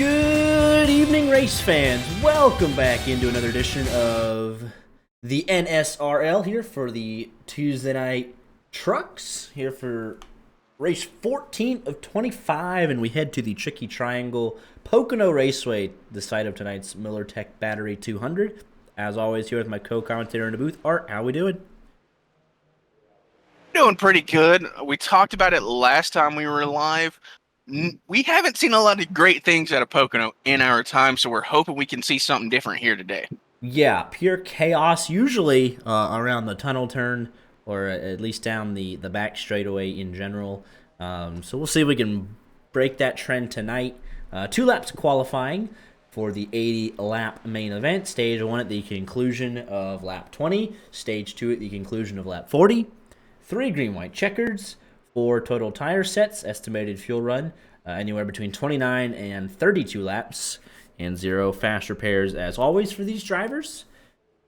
Good evening, race fans. Welcome back into another edition of the NSRL here for the Tuesday night trucks. Here for race 14 of 25, and we head to the Tricky Triangle Pocono Raceway, the site of tonight's MillerTech Battery 200. As always, here with my co-commentator in the booth, Art. How we doing? Doing pretty good. We talked about it last time we were live. We haven't seen a lot of great things out of Pocono in our time, so we're hoping we can see something different here today. Yeah, pure chaos, usually around the tunnel turn, or at least down the back straightaway in general. So we'll see if we can break that trend tonight. 2 laps qualifying for the 80-lap main event. Stage 1 at the conclusion of lap 20. Stage 2 at the conclusion of lap 40. 3 green-white checkers. 4 total tire sets. Estimated fuel run anywhere between 29 and 32 laps. And 0 fast repairs as always for these drivers.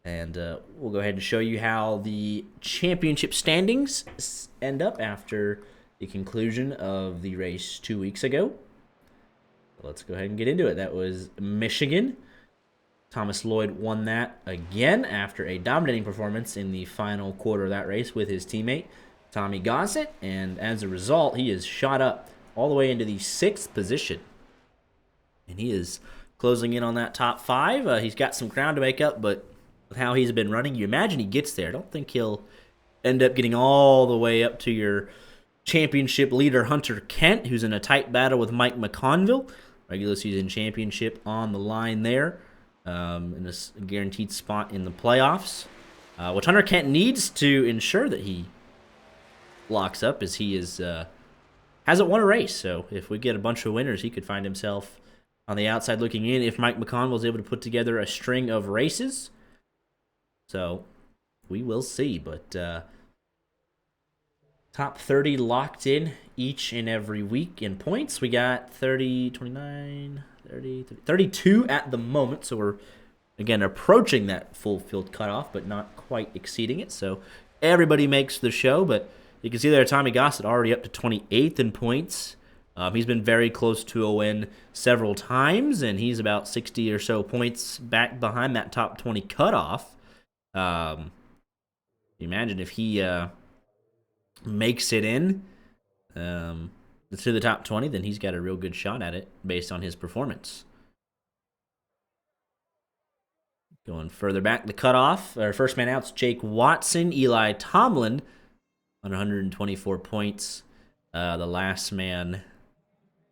And we'll go ahead and show you how the championship standings end up after the conclusion of the race 2 weeks ago. Let's go ahead and get into it. That was Michigan. Thomas Lloyd won that again after a dominating performance in the final quarter of that race with his teammate Tommy Gossett. And as a result, he is shot up all the way into the 6th position. And he is closing in on that top 5. He's got some ground to make up, but with how he's been running, you imagine he gets there. I don't think he'll end up getting all the way up to your championship leader, Hunter Kent, who's in a tight battle with Mike McConville. Regular season championship on the line there, in a guaranteed spot in the playoffs. What Hunter Kent needs to ensure that he locks up is he hasn't won a race. So if we get a bunch of winners, he could find himself on the outside looking in if Mike McConville is able to put together a string of races. So we will see, but top 30 locked in each and every week in points. We got 30, 29, 30, 32 at the moment. So we're, again, approaching that full field cutoff, but not quite exceeding it. So everybody makes the show, but you can see there Tommy Gossett already up to 28th in points. He's been very close to a win several times, and he's about 60 or so points back behind that top 20 cutoff. Imagine if he makes it in to the top 20, then he's got a real good shot at it based on his performance. Going further back, the cutoff, our first man out's Jake Watson, Eli Tomlin on 124 points. The last man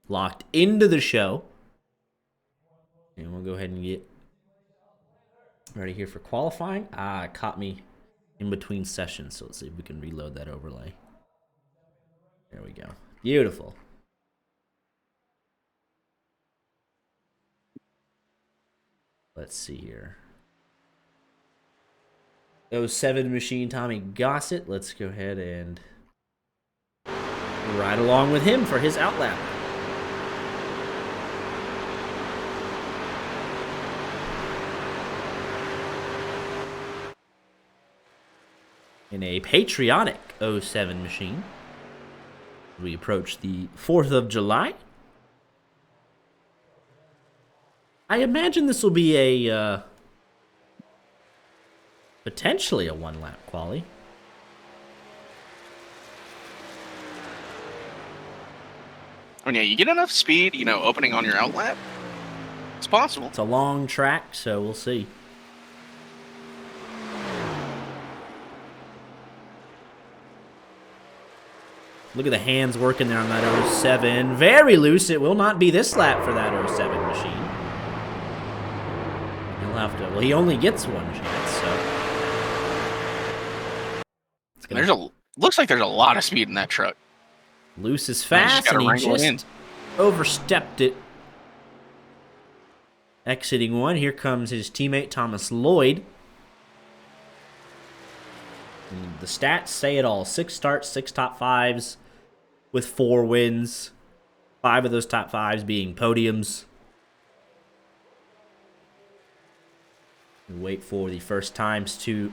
locked into the show. And we'll go ahead and get ready here for qualifying. It caught me in between sessions, so let's see if we can reload that overlay. There we go. Beautiful. Let's see here. 07 machine Tommy Gossett. Let's go ahead and ride along with him for his outlap. In a patriotic 07 machine, we approach the 4th of July. I imagine this will be a potentially a 1-lap quali. And yeah, you get enough speed, opening on your outlap, it's possible. It's a long track, so we'll see. Look at the hands working there on that 07. Very loose. It will not be this lap for that 07 machine. He'll have to. Well, he only gets one chance, so. Looks like there's a lot of speed in that truck. Loose is fast, and he just overstepped it. Exiting one. Here comes his teammate, Thomas Lloyd. And the stats say it all. 6 starts, 6 top 5s with 4 wins. 5 of those top 5s being podiums. We wait for the first times to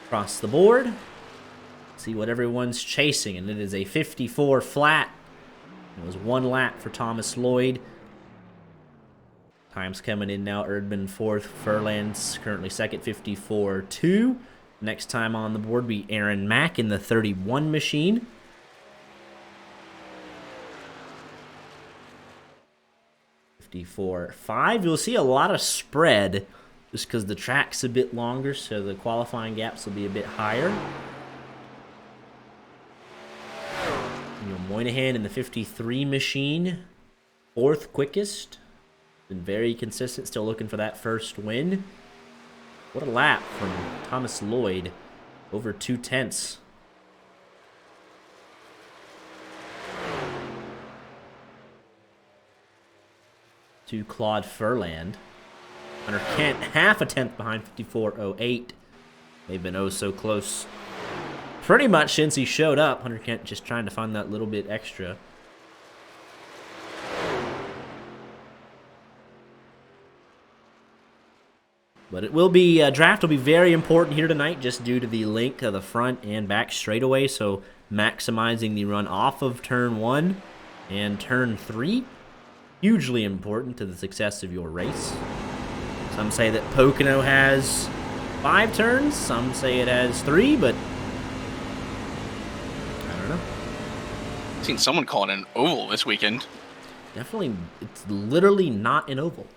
cross the board. See what everyone's chasing, and it is a 54 flat. It was 1 lap for Thomas Lloyd. Time's coming in now. Erdman fourth. Furlan's currently second, 54.2. Next time on the board be Aaron Mack in the 31 machine. .5. You'll see a lot of spread just because the track's a bit longer, so the qualifying gaps will be a bit higher. Moynihan in the 53 machine, fourth quickest. Been very consistent, still looking for that first win. What a lap from Thomas Lloyd, over 2/10. To Claude Furland. Hunter Kent, half a tenth behind, 54.08. They've been oh so close pretty much since he showed up. Hunter Kent just trying to find that little bit extra. But it will be, draft will be very important here tonight just due to the length of the front and back straightaway. So maximizing the run off of turn 1 and turn 3. Hugely important to the success of your race. Some say that Pocono has 5 turns. Some say it has 3, but I don't know. I've seen someone call it an oval this weekend. Definitely, it's literally not an oval.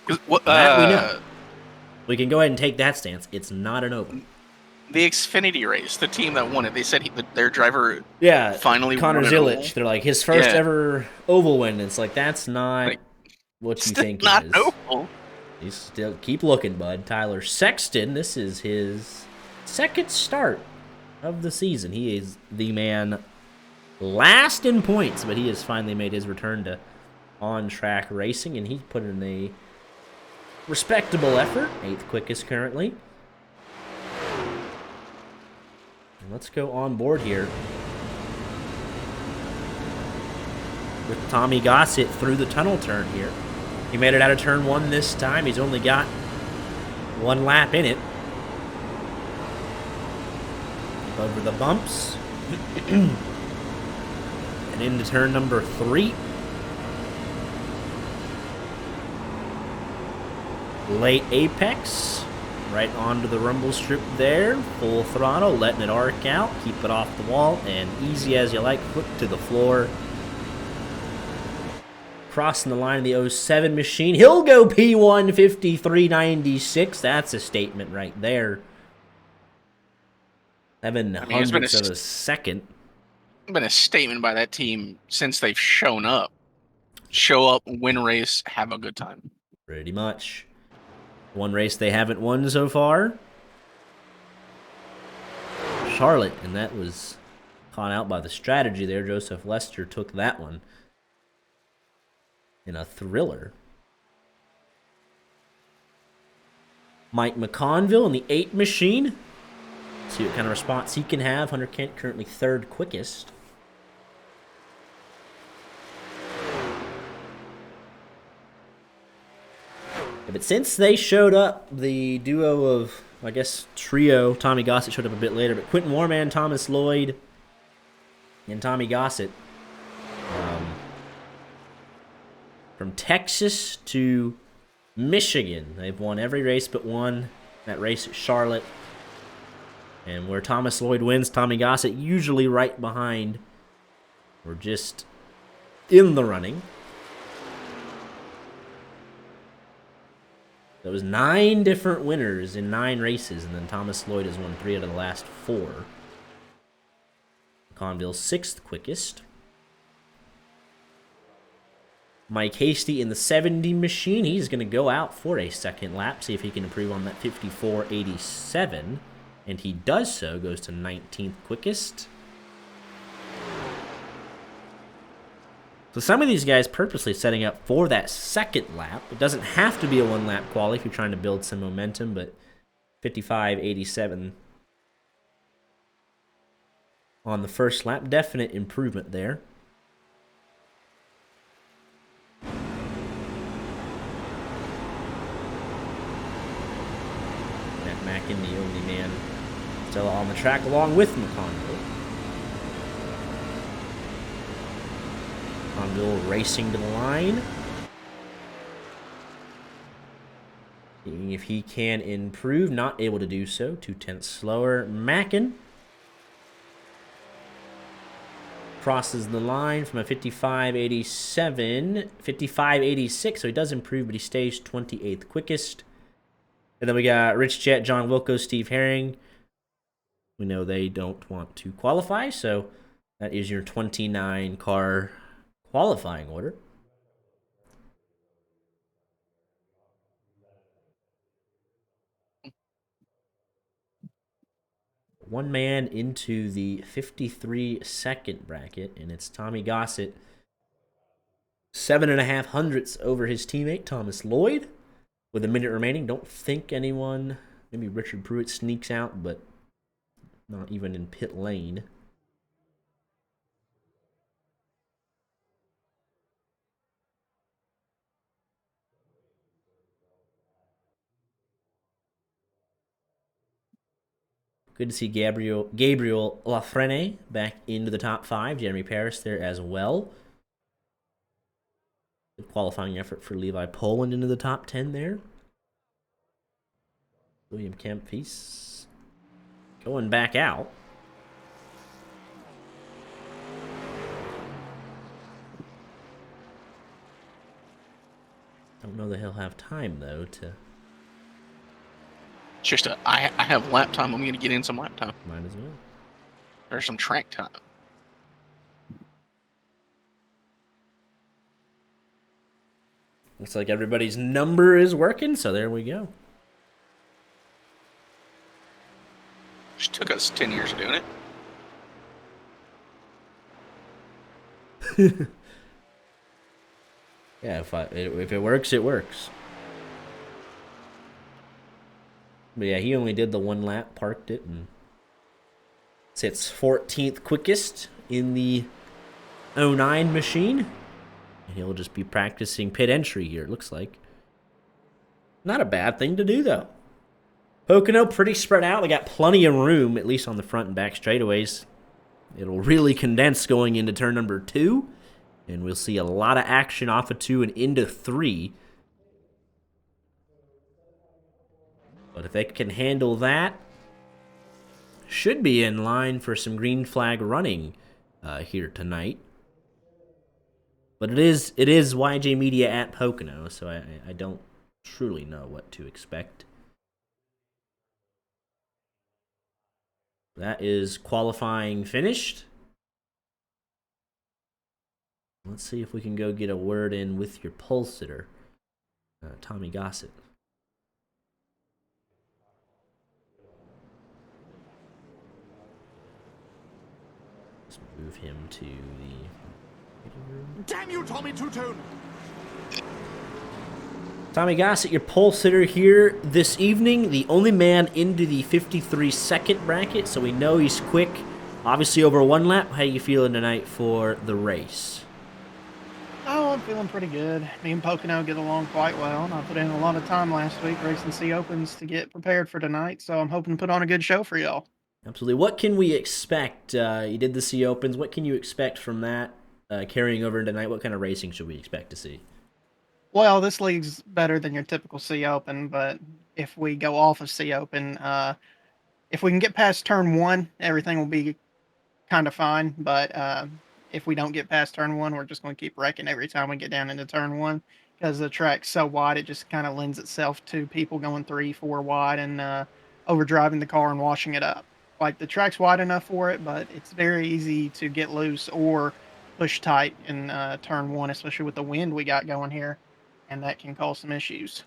That we know. We can go ahead and take that stance. It's not an oval. The Xfinity race, the team that won it, they said their driver finally Connor won Zilic. They're like, his first ever oval win. It's like, that's not what you think not it is. Oval. You still keep looking, bud. Tyler Sexton, this is his second start of the season. He is the man last in points, but he has finally made his return to on-track racing, and he's put in a respectable effort. 8th quickest currently. And let's go on board here with Tommy Gossett through the tunnel turn here. He made it out of turn 1 this time. He's only got 1 lap in it. Over the bumps. And into turn number 3. Late apex. Right onto the rumble strip there. Full throttle, letting it arc out. Keep it off the wall. And easy as you like, foot to the floor. Crossing the line of the 07 machine. He'll go P1 53.96. That's a statement right there. 7/100ths of a second. It's been a statement by that team since they've shown up. Show up, win race, have a good time. Pretty much. One race they haven't won so far. Charlotte, and that was caught out by the strategy there. Joseph Lester took that one in a thriller. Mike McConville in the 8 machine. See what kind of response he can have. Hunter Kent currently 3rd quickest. But since they showed up, the duo of, I guess, trio, Tommy Gossett showed up a bit later, but Quentin Warman, Thomas Lloyd, and Tommy Gossett, from Texas to Michigan. They've won every race but one. That race at Charlotte. And where Thomas Lloyd wins, Tommy Gossett usually right behind. Or just in the running. There was 9 different winners in 9 races, and then Thomas Lloyd has won 3 out of the last 4. Conville's 6th quickest. Mike Hasty in the 70 machine. He's going to go out for a second lap, see if he can improve on that 54.87. And he does so, goes to 19th quickest. So some of these guys purposely setting up for that second lap. It doesn't have to be a 1-lap quali if you're trying to build some momentum, but 55.87 on the first lap. Definite improvement there. Matt Mackin, the only man still on the track, along with McConville. McConville racing to the line. Seeing if he can improve. Not able to do so. 2/10 slower. Mackin crosses the line from a 55.87, 55.86, so he does improve, but he stays 28th quickest. And then we got Rich Jet, John Wilco, Steve Herring. We know they don't want to qualify, so that is your 29 car qualifying order. One man into the 53-second bracket, and it's Tommy Gossett. 7.5 hundredths over his teammate, Thomas Lloyd. With a minute remaining, don't think anyone, maybe Richard Pruitt sneaks out, but not even in pit lane. Good to see Gabriel Lafrene back into the top 5. Jeremy Paris there as well. Good qualifying effort for Levi Poland into the top 10 there. William Kemp, he's going back out. Don't know that he'll have time, though, to... Just I have lap time. I'm going to get in some lap time. Might as well. Or some track time. Looks like everybody's number is working, so there we go. Just took us 10 years doing it. Yeah, if it works, it works. But yeah, he only did the one lap, parked it, and sits 14th quickest in the 09 machine. And he'll just be practicing pit entry here, it looks like. Not a bad thing to do, though. Pocono, pretty spread out. They got plenty of room, at least on the front and back straightaways. It'll really condense going into turn number 2. And we'll see a lot of action off of 2 and into 3. But if they can handle that, should be in line for some green flag running here tonight. But it is YJ Media at Pocono, so I don't truly know what to expect. That is qualifying finished. Let's see if we can go get a word in with your pole sitter, Tommy Gossett. Let's move him to the... Damn you, Tommy Two-Tone! Tommy Gossett, your pole sitter here this evening. The only man into the 53-second bracket, so we know he's quick. Obviously over one lap. How you feeling tonight for the race? Oh, I'm feeling pretty good. Me and Pocono get along quite well, and I put in a lot of time last week racing C Opens to get prepared for tonight, so I'm hoping to put on a good show for y'all. Absolutely. What can we expect? You did the C Opens. What can you expect from that carrying over into tonight? What kind of racing should we expect to see? Well, this league's better than your typical C Open, but if we go off of C Open, if we can get past turn 1, everything will be kind of fine, but if we don't get past turn 1, we're just going to keep wrecking every time we get down into turn 1 because the track's so wide, it just kind of lends itself to people going 3-4 wide and overdriving the car and washing it up. Like, the track's wide enough for it, but it's very easy to get loose or push tight in turn 1, especially with the wind we got going here, and that can cause some issues.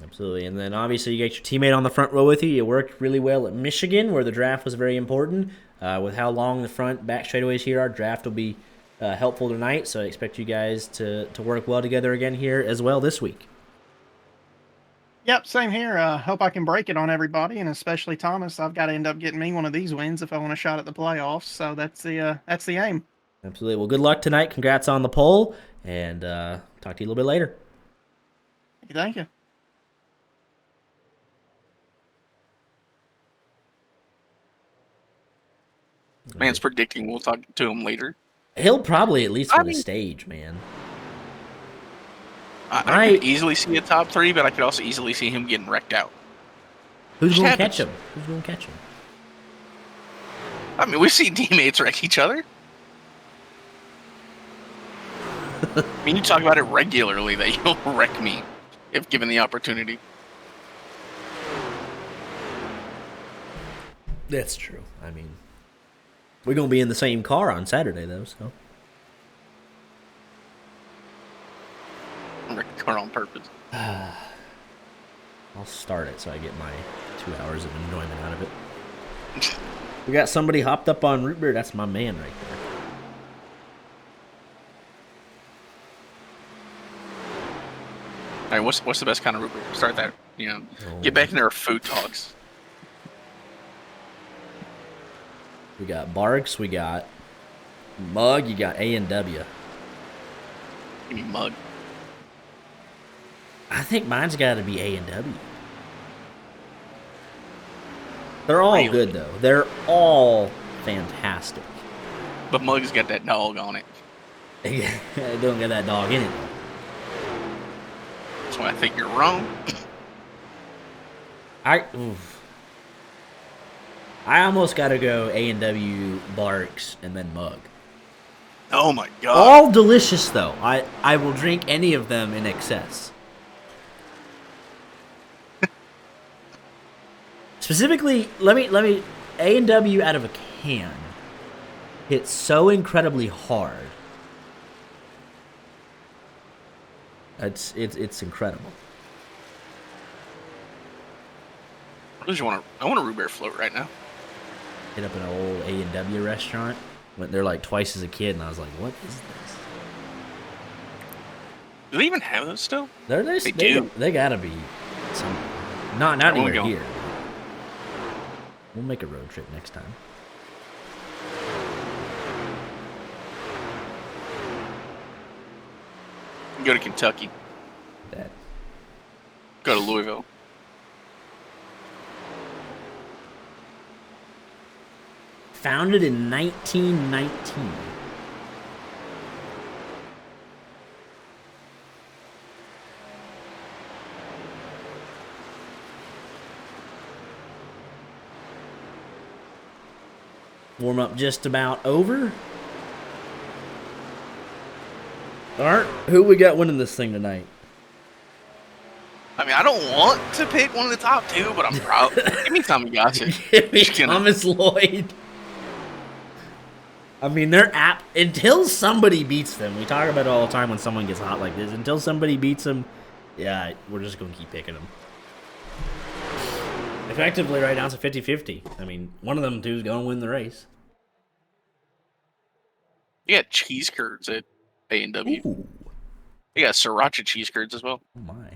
Absolutely. And then obviously you got your teammate on the front row with you. You worked really well at Michigan, where the draft was very important. With how long the front back straightaways here are, draft will be helpful tonight. So I expect you guys to work well together again here as well this week. Yep, same here. Hope I can break it on everybody, and especially Thomas. I've got to end up getting me one of these wins if I want a shot at the playoffs. So that's the aim. Absolutely. Well, good luck tonight. Congrats on the pole, and talk to you a little bit later. Thank you. Man's predicting we'll talk to him later. He'll probably at least win a stage, man. I could easily see a top 3, but I could also easily see him getting wrecked out. Who's Just going to happens. catch him? Who's going to catch him? I mean, we've seen teammates wreck each other. I mean, you talk about it regularly that you'll wreck me if given the opportunity. That's true. I mean, we're going to be in the same car on Saturday, though, so. Wreck the car on purpose. I'll start it so I get my 2 hours of enjoyment out of it. We got somebody hopped up on Root Beer. That's my man right there. All right, what's the best kind of root beer? Start that. Get back into our food talks. We got Barks. We got Mug. You got A&W. Give me Mug. I think mine's got to be A&W. They're all Really? good, though. They're all fantastic. But Mug's got that dog on it. It don't get that dog in it, though. That's why I think you're wrong. I almost got to go A&W, Barks, and then Mug. Oh my god. All delicious, though. I will drink any of them in excess. Specifically, let me A&W out of a can hits so incredibly hard. It's incredible. I want a root beer float right now. Hit up an old A&W restaurant. Went there like twice as a kid, and I was like, "What is this?" Do they even have those still? They do. They gotta be some. Not won't anywhere go. here. We'll make a road trip next time. Go to Kentucky. That. Go to Louisville. Founded in 1919. Warm up just about over. Alright, who we got winning this thing tonight? I mean, I don't want to pick one of the top 2, but I'm proud. Give me Tommy Gossett. Give me Just gonna- Thomas Lloyd. I mean, they're until somebody beats them. We talk about it all the time when someone gets hot like this. Until somebody beats them, yeah, we're just going to keep picking them. Effectively, right now it's a 50-50. I mean, one of them two is going to win the race. You got cheese curds at A&W. Ooh, You got sriracha cheese curds as well. oh my.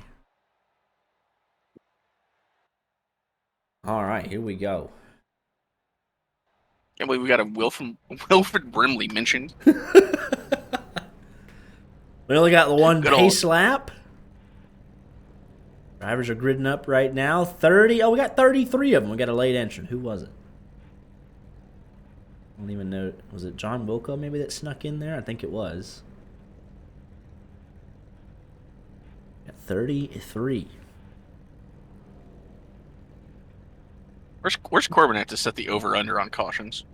All right, here we go. Can't believe we got a Wilfred Brimley mentioned. We only got the one Good pace lap. Drivers are gridding up right now. 30. Oh, we got 33 of them. We got a late entrant. Who was it? I don't even know. Was it John Wilco maybe that snuck in there? I think it was. Got 33. Where's Corbin at to set the over-under on cautions?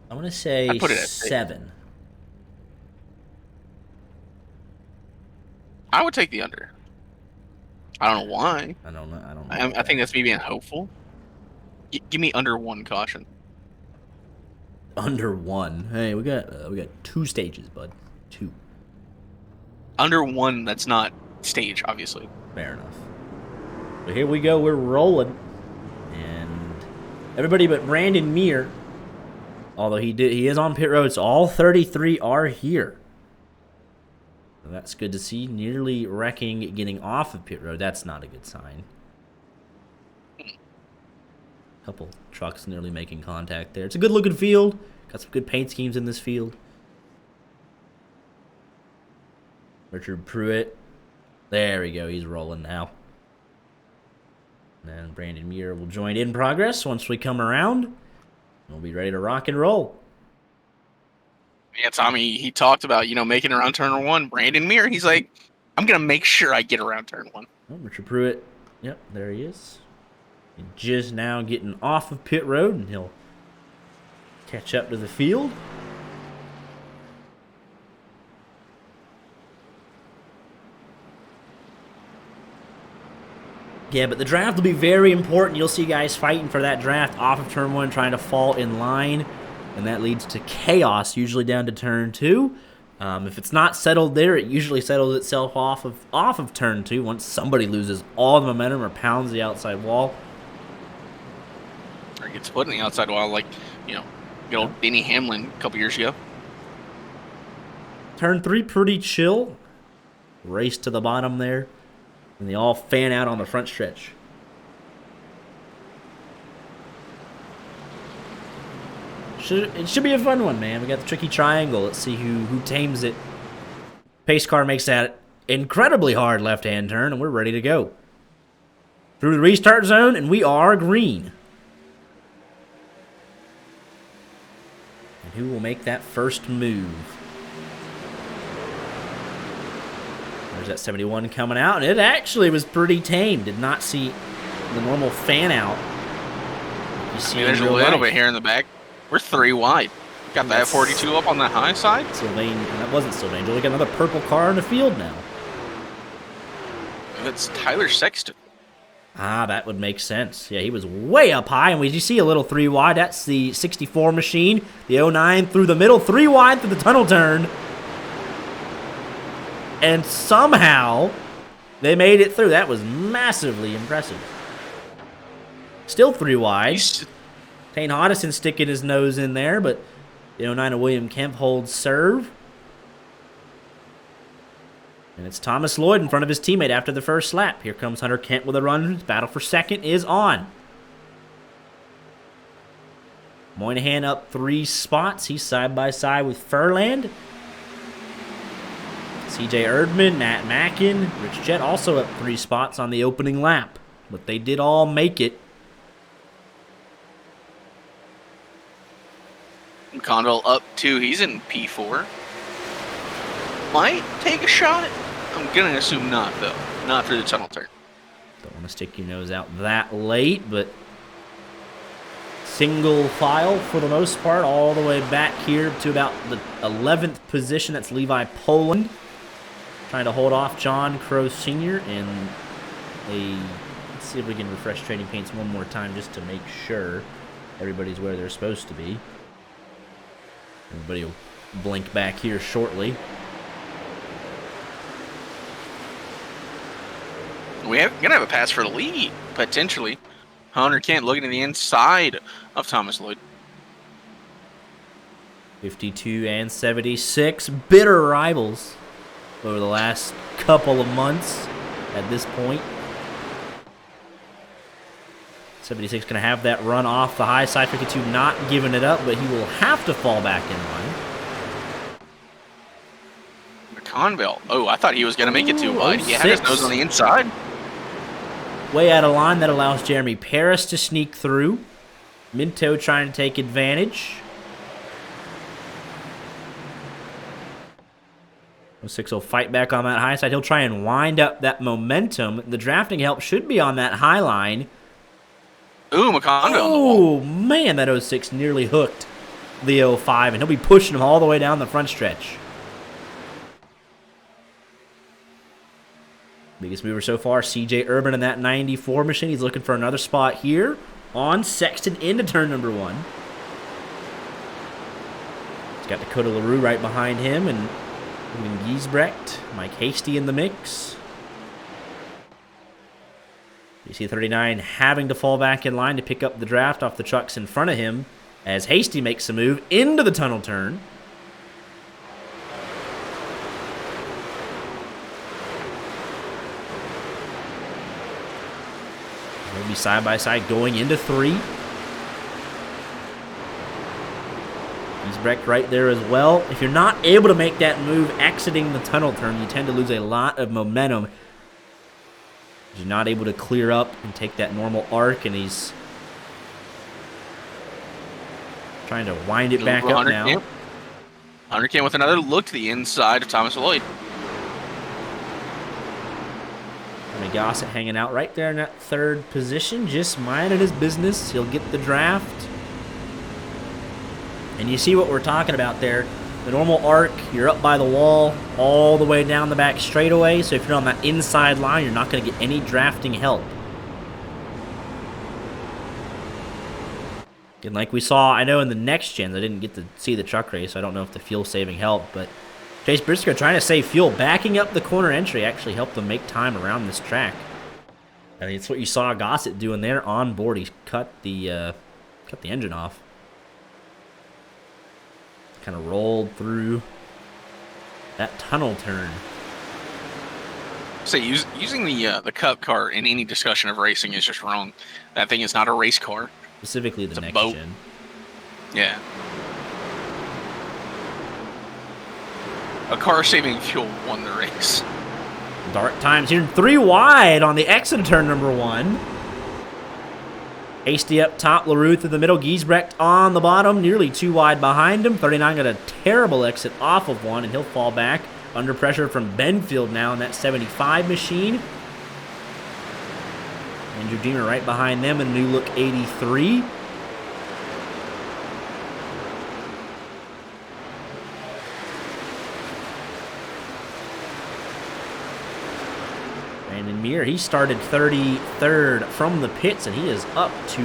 I want to say I put it at 7. I would take the under. I don't know why. I don't know. I think that's me being hopeful. Give me under 1 caution. Under 1. Hey, we got 2 stages, bud. 2. Under 1, that's not stage, obviously. Fair enough. But here we go. We're rolling. And everybody but Brandon Meir, although he is on pit road, so all 33 are here. So that's good to see. Nearly wrecking, getting off of pit road. That's not a good sign. Couple trucks nearly making contact there. It's a good looking field. Got some good paint schemes in this field. Richard Pruitt. There we go. He's rolling now. And Brandon Muir will join in progress once we come around. We'll be ready to rock and roll. Yeah, Tommy, he talked about, making around turn one. Brandon Muir, he's like, I'm going to make sure I get around turn one. Oh, Richard Pruitt. Yep, there he is. Just now getting off of pit road, and he'll catch up to the field. Yeah, but the draft will be very important. You'll see guys fighting for that draft off of turn one, trying to fall in line, and that leads to chaos, usually down to turn two. If it's not settled there, it usually settles itself off of turn two once somebody loses all the momentum or pounds the outside wall. Or gets put in the outside wall, like, good old Denny Hamlin a couple years ago. Turn three, pretty chill. Race to the bottom there. And they all fan out on the front stretch. It should be a fun one, man. We got the tricky triangle. Let's see who tames it. Pace car makes that incredibly hard left-hand turn, and we're ready to go. Through the restart zone, and we are green. And who will make that first move? There's that 71 coming out, and it actually was pretty tame. Did not see the normal fan out. There's a little bit here in the back. We're 3 wide. Got that 42 up on the high side. Sylvain, that wasn't Sylvain. We got another purple car in the field now. That's Tyler Sexton. Ah, that would make sense. Yeah, he was way up high, and we see a little 3 wide. That's the 64 machine. The 09 through the middle, 3 wide through the tunnel turn. And somehow, they made it through. That was massively impressive. Still 3 wide. Tane Hodison sticking his nose in there, but the 09 of William Kemp holds serve. And it's Thomas Lloyd in front of his teammate after the first lap. Here comes Hunter Kent with a run. Battle for second is on. Moynihan up 3 spots. He's side by side with Furland. CJ Erdman, Matt Mackin, Rich Jett also up 3 spots on the opening lap. But they did all make it. Conville up 2. He's in P4. Might take a shot. I'm going to assume not, though. Not through the tunnel turn. Don't want to stick your nose out that late, but single file for the most part, all the way back here to about the 11th position. That's Levi Poland. Trying to hold off John Crow Sr. and let's see if we can refresh Trading Paints one more time just to make sure everybody's where they're supposed to be. Everybody will blink back here shortly. We're going to have a pass for the lead, potentially. Hunter Kent looking to the inside of Thomas Lloyd. 52 and 76. Bitter rivals over the last couple of months at this point. 76 going to have that run off the high side. 52 not giving it up, but he will have to fall back in line. McConville. Oh, I thought he was going to make it too wide. He had his nose on the inside. Way out of line. That allows Jeremy Paris to sneak through. Minto trying to take advantage. 06 will fight back on that high side. He'll try and wind up that momentum. The drafting help should be on that high line. Ooh, McConville. Oh, man, that 06 nearly hooked the 05, and he'll be pushing him all the way down the front stretch. Biggest mover so far, CJ Urban in that 94 machine. He's looking for another spot here on Sexton into turn number 1. He's got Dakota LaRue right behind him, and Giesbrecht, Mike Hasty in the mix. You see 39 having to fall back in line to pick up the draft off the trucks in front of him as Hasty makes a move into the tunnel turn. They'll be side by side going into 3. Giesbrecht right there as well. If you're not able to make that move exiting the tunnel turn, you tend to lose a lot of momentum. You're not able to clear up and take that normal arc, and he's trying to wind it back up now. Hunter with another look to the inside of Thomas Lloyd. Gossett hanging out right there in that third position, just minding his business. He'll get the draft. And you see what we're talking about there. The normal arc, you're up by the wall all the way down the back straightaway. So if you're on that inside line, you're not going to get any drafting help. And like we saw, I know in the next gens, I didn't get to see the truck race, so I don't know if the fuel saving helped, but Chase Briscoe trying to save fuel, backing up the corner entry actually helped them make time around this track. I mean, it's what you saw Gossett doing there on board. He cut the engine off. Kind of rolled through that tunnel turn. So using the Cup car in any discussion of racing is just wrong. That thing is not a race car. Specifically the next boat. gen. Yeah. A car saving fuel won the race. Dark times here. 3 wide on the exit turn number 1. Hasty up top, LaRue through the middle. Giesbrecht on the bottom, nearly 2 wide behind him. 39 got a terrible exit off of one, and he'll fall back under pressure from Benfield now in that 75 machine. Andrew Deemer right behind them in a new look 83. Brandon Muir, he started 33rd from the pits, and he is up to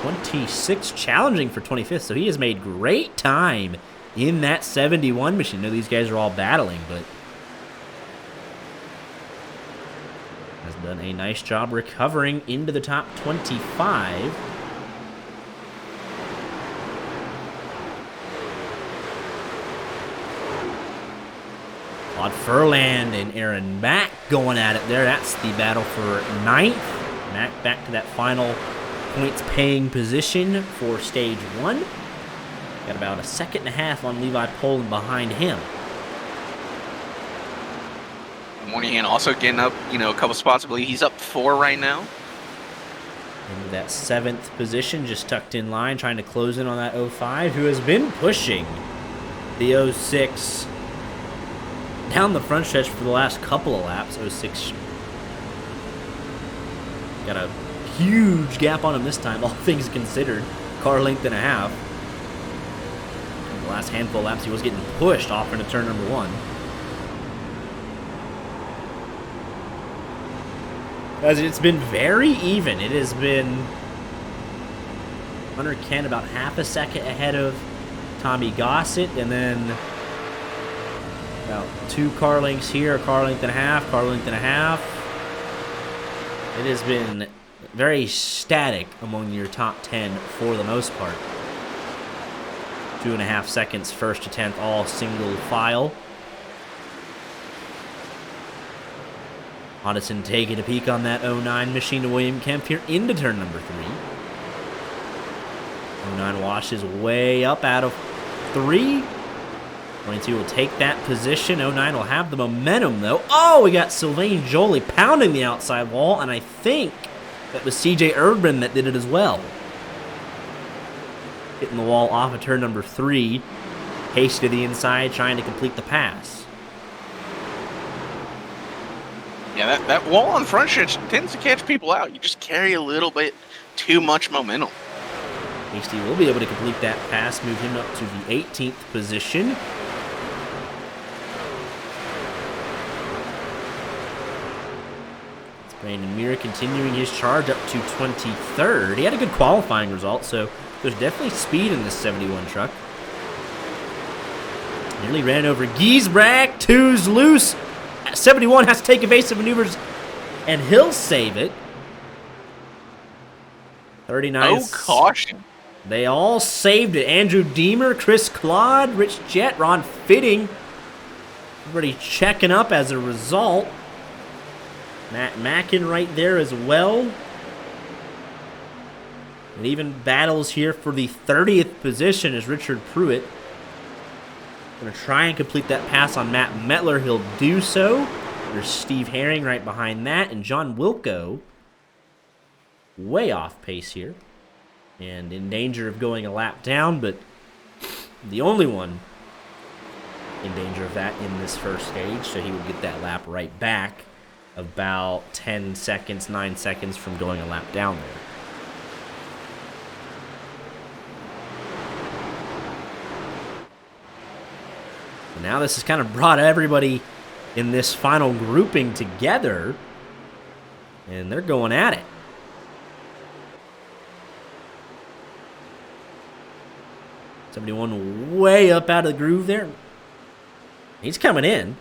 26th, challenging for 25th. So he has made great time in that 71 machine. I know these guys are all battling, but has done a nice job recovering into the top 25. Todd Furland and Aaron Mack going at it there. That's the battle for 9th. Mack back to that final points-paying position for stage 1. Got about a second and a half on Levi Poland behind him. Moynihan also getting up, a couple spots. I believe he's up 4 right now. Into that 7th position, just tucked in line, trying to close in on that 05, who has been pushing the 06 down the front stretch for the last couple of laps. 06 got a huge gap on him this time, all things considered. Car length and a half. In the last handful of laps, he was getting pushed off into turn number 1. As it's been very even. It has been Hunter Kent about half a second ahead of Tommy Gossett, and then about 2 car lengths here, a car length and a half, car length and a half. It has been very static among your top 10 for the most part. 2.5 seconds first to 10th, all single file. Addison taking a peek on that 09 machine to William Kemp here into turn number 3. 09 washes way up out of 3. 22 will take that position. 09 will have the momentum, though. Oh, we got Sylvain Joly pounding the outside wall, and I think that was CJ Urban that did it as well. Hitting the wall off of turn number 3. Hasty to the inside, trying to complete the pass. Yeah, that wall on front stretch tends to catch people out. You just carry a little bit too much momentum. Hasty will be able to complete that pass, move him up to the 18th position. It's Brandon Muir continuing his charge up to 23rd. He had a good qualifying result, so there's definitely speed in this 71 truck. Nearly ran over Giesbrecht. 2's loose. 71 has to take evasive maneuvers, and he'll save it. 39. Oh, caution. They all saved it. Andrew Deemer, Chris Claude, Rich Jett, Ron Fitting. Everybody checking up as a result. Matt Mackin right there as well. And even battles here for the 30th position is Richard Pruitt. Going to try and complete that pass on Matt Metler. He'll do so. There's Steve Herring right behind that. And John Wilco way off pace here. And in danger of going a lap down. But the only one in danger of that in this first stage, so he would get that lap right back about 10 seconds, 9 seconds from going a lap down there. And now this has kind of brought everybody in this final grouping together, and they're going at it. '71 way up out of the groove there. He's coming in.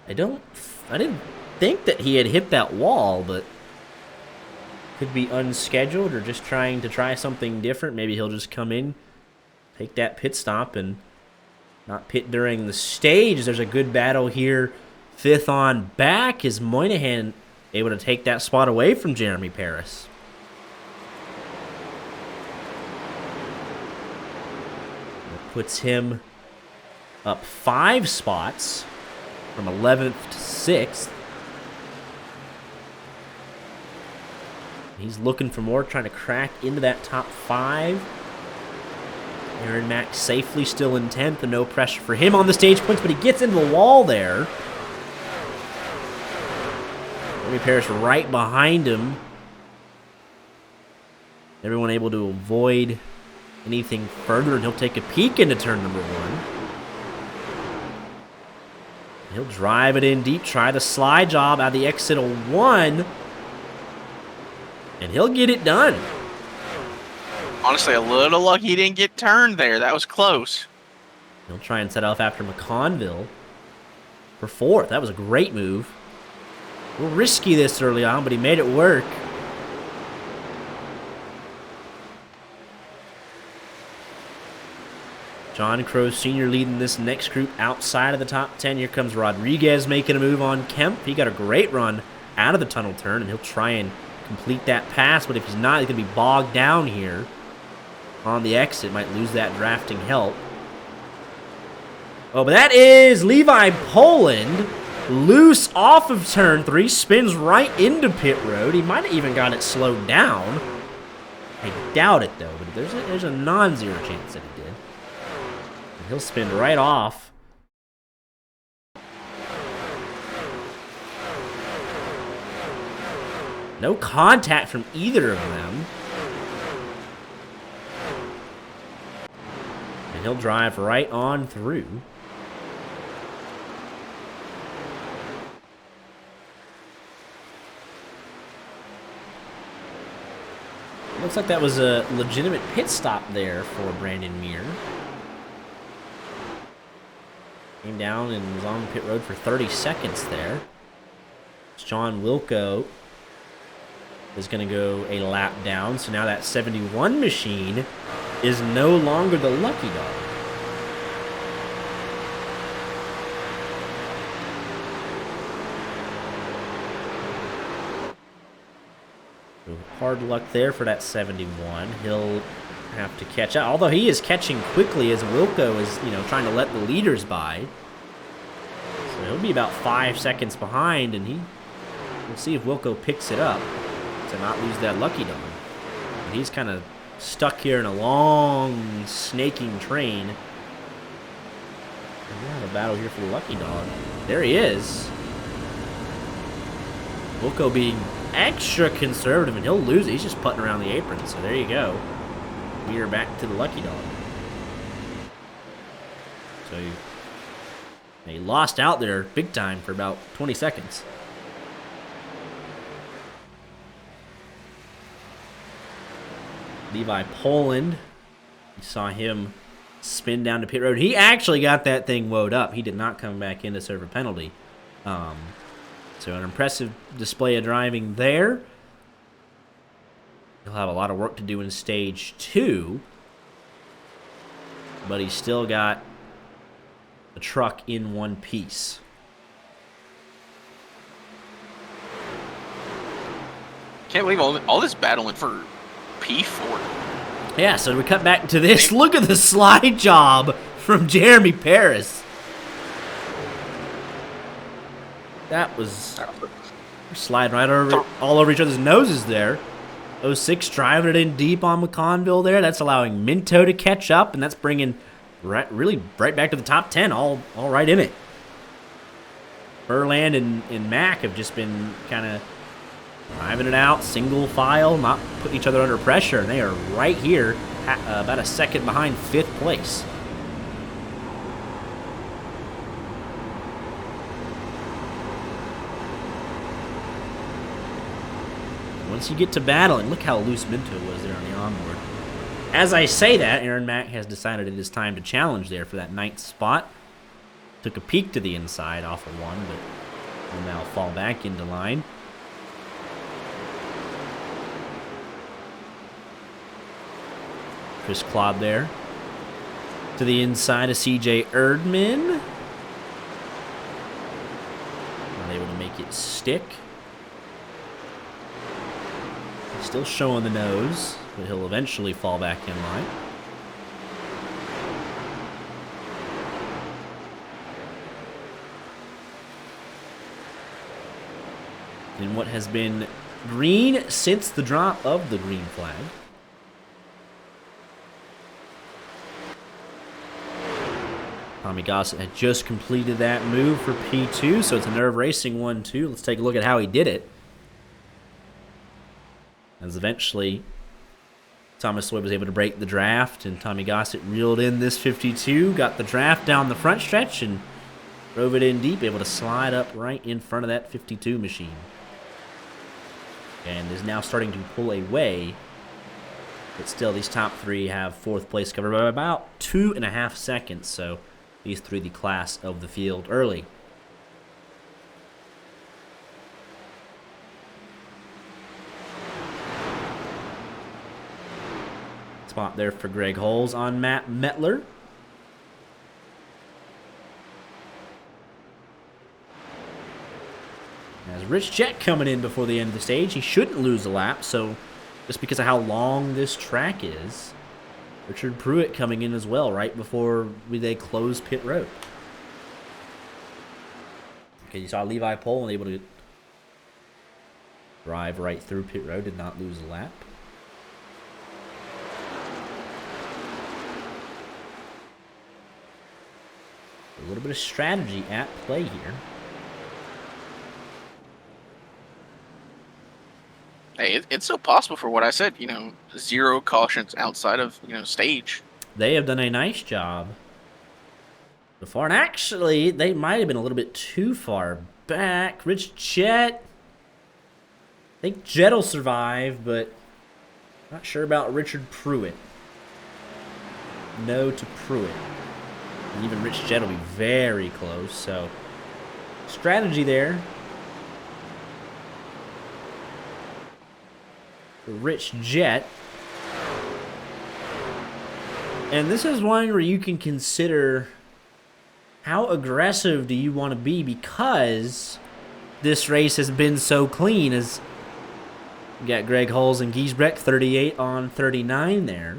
I didn't think that he had hit that wall, but could be unscheduled or just trying to try something different. Maybe he'll just come in, take that pit stop, and not pit during the stage. There's a good battle here. 5th on back. Is Moynihan able to take that spot away from Jeremy Paris? That puts him up 5 spots from 11th to 6th. He's looking for more, trying to crack into that top 5. Aaron Mack safely still in 10th, and no pressure for him on the stage points, but he gets into the wall there. Jeremy Paris right behind him. Everyone able to avoid anything further, and he'll take a peek into turn number 1. He'll drive it in deep, try the slide job out of the exit of 1, and he'll get it done. Honestly, a little lucky he didn't get turned there. That was close. He'll try and set off after McConville for 4th. That was a great move. A little risky this early on, but he made it work. John Crow Sr. leading this next group outside of the top 10. Here comes Rodriguez making a move on Kemp. He got a great run out of the tunnel turn, and he'll try and complete that pass, but if he's not, he's going to be bogged down here on the exit. Might lose that drafting help. Oh, but that is Levi Poland, loose off of turn 3, spins right into pit road. He might have even got it slowed down. I doubt it, though, but there's a non-zero chance that he did. And he'll spin right off. No contact from either of them. And he'll drive right on through. Looks like that was a legitimate pit stop there for Brandon Muir. Came down and was on pit road for 30 seconds there. Sean Wilco is going to go a lap down. So now that 71 machine is no longer the lucky dog. So hard luck there for that 71. He'll have to catch up. Although he is catching quickly as Wilco is, trying to let the leaders by. So he'll be about 5 seconds behind, and we'll see if Wilco picks it up to not lose that lucky dog. But he's kind of stuck here in a long, snaking train. And we'll have a battle here for the lucky dog. There he is. Wilco being extra conservative, and he'll lose it. He's just putting around the apron, so there you go. We are back to the lucky dog. So he lost out there big time for about 20 seconds. Levi Poland, you saw him spin down to pit road. He actually got that thing woed up. He did not come back in to serve a penalty. So an impressive display of driving there. He'll have a lot of work to do in stage 2. But he's still got the truck in one piece. Can't believe all this battling for P4. Yeah, so we cut back to this. Look at the slide job from Jeremy Paris. That was sliding right over, all over each other's noses there. 06 driving it in deep on McConville there. That's allowing Minto to catch up, and that's bringing really right back to the top 10, all right in it. Burland and Mack have just been kind of driving it out, single file, not putting each other under pressure, and they are right here, about a second behind 5th place. Once you get to battling, look how loose Minto was there on the onboard. As I say that, Aaron Mack has decided it is time to challenge there for that 9th spot. Took a peek to the inside off of 1, but will now fall back into line. Chris Claude there. To the inside of CJ Erdman. Not able to make it stick. Still showing the nose, but he'll eventually fall back in line. In what has been green since the drop of the green flag. Tommy Gossett had just completed that move for P2, so it's a nerve-racing one, too. Let's take a look at how he did it. As eventually, Thomas Lloyd was able to break the draft, and Tommy Gossett reeled in this 52, got the draft down the front stretch, and drove it in deep, able to slide up right in front of that 52 machine. And is now starting to pull away, but still these top 3 have 4th place covered by about 2.5 seconds, so these 3 the class of the field early. Spot there for Greg Holes on Matt Metler. As Rich Jett coming in before the end of the stage, he shouldn't lose a lap, so just because of how long this track is. Richard Pruitt coming in as well, right before they close pit road. Okay, you saw Levi Pole able to drive right through pit road, did not lose a lap. A little bit of strategy at play here. Hey, it's so possible for what I said, 0 cautions outside of, stage. They have done a nice job so far. And actually, they might have been a little bit too far back. Rich Jett. I think Jett will survive, but not sure about Richard Pruitt. No to Pruitt. And even Rich Jett will be very close, so strategy there. Rich Jett. And this is one where you can consider how aggressive do you want to be, because this race has been so clean. As you got Greg Hulls and Giesbrecht 38 on 39 there.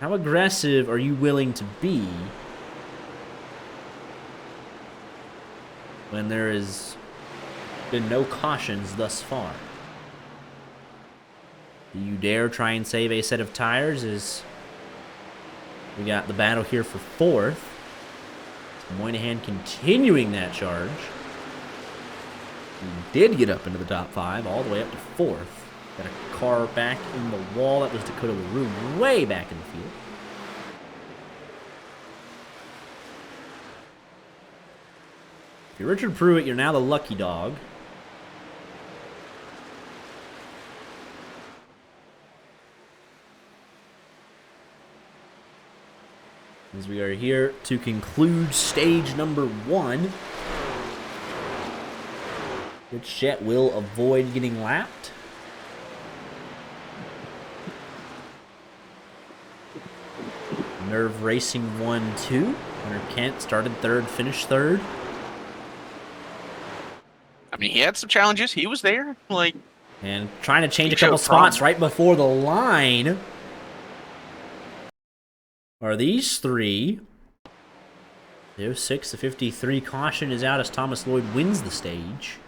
How aggressive are you willing to be when there has been no cautions thus far? Do you dare try and save a set of tires? As we got the battle here for 4th. Moynihan continuing that charge. He did get up into the top 5, all the way up to 4th. Got a car back in the wall. That was Dakota LaRue way back in the field. If you're Richard Pruitt, you're now the lucky dog. As we are here to conclude stage number 1. Rich Jett will avoid getting lapped. Nerve racing 1-2. Hunter Kent started 3rd, finished 3rd. I mean, he had some challenges. He was there. And trying to change He a couple showed promise. spots right before the line are these 3. The 06, the 53 caution is out as Thomas Lloyd wins the stage.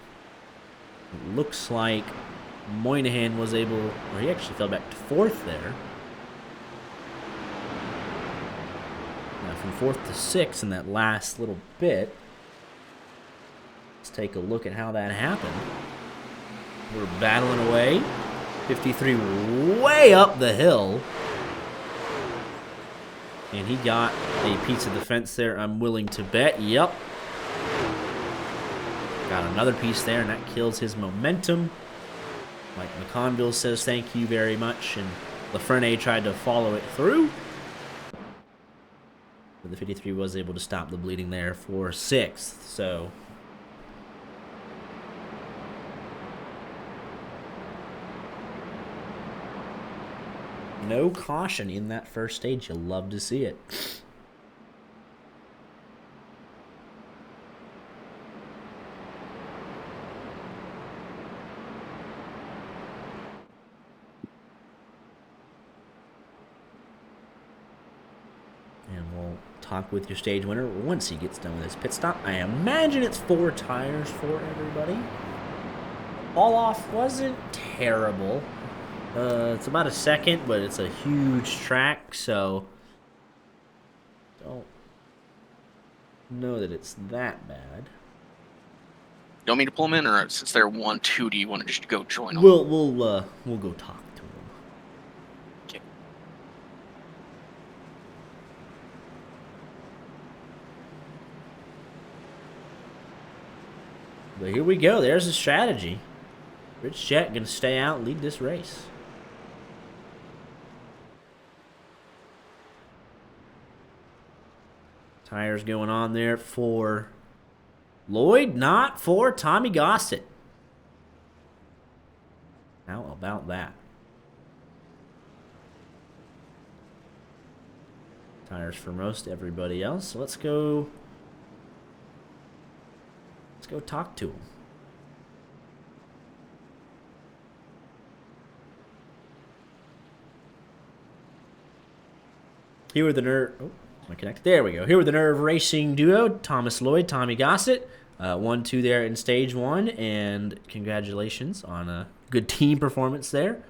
It looks like Moynihan was able, or he actually fell back to 4th there. from 4th to 6th in that last little bit. Let's take a look at how that happened. We're battling away. 53 way up the hill. And he got a piece of the fence there, I'm willing to bet. Yep. Got another piece there, and that kills his momentum. Mike McConville says thank you very much, and Lafreniere tried to follow it through. But the 53 was able to stop the bleeding there for 6th, so... no caution in that first stage. You'll love to see it. And we'll talk with your stage winner once he gets done with his pit stop. I imagine it's 4 tires for everybody. Fall off wasn't terrible. It's about a second, but it's a huge track, so don't know that it's that bad. You want me to pull them in, or since they're 1-2, do you want to just go join them? We'll go talk to him. Okay. But here we go. There's the strategy. Rich Jet gonna stay out and lead this race. Tires going on there for Lloyd, not for Tommy Gossett. How about that? Tires for most everybody else. So let's go talk to him. Here were the nerve. Oh, am I connected? There we go. Here were the nerve racing duo: Thomas Lloyd, Tommy Gossett. 1-2 there in stage 1, and congratulations on a good team performance there.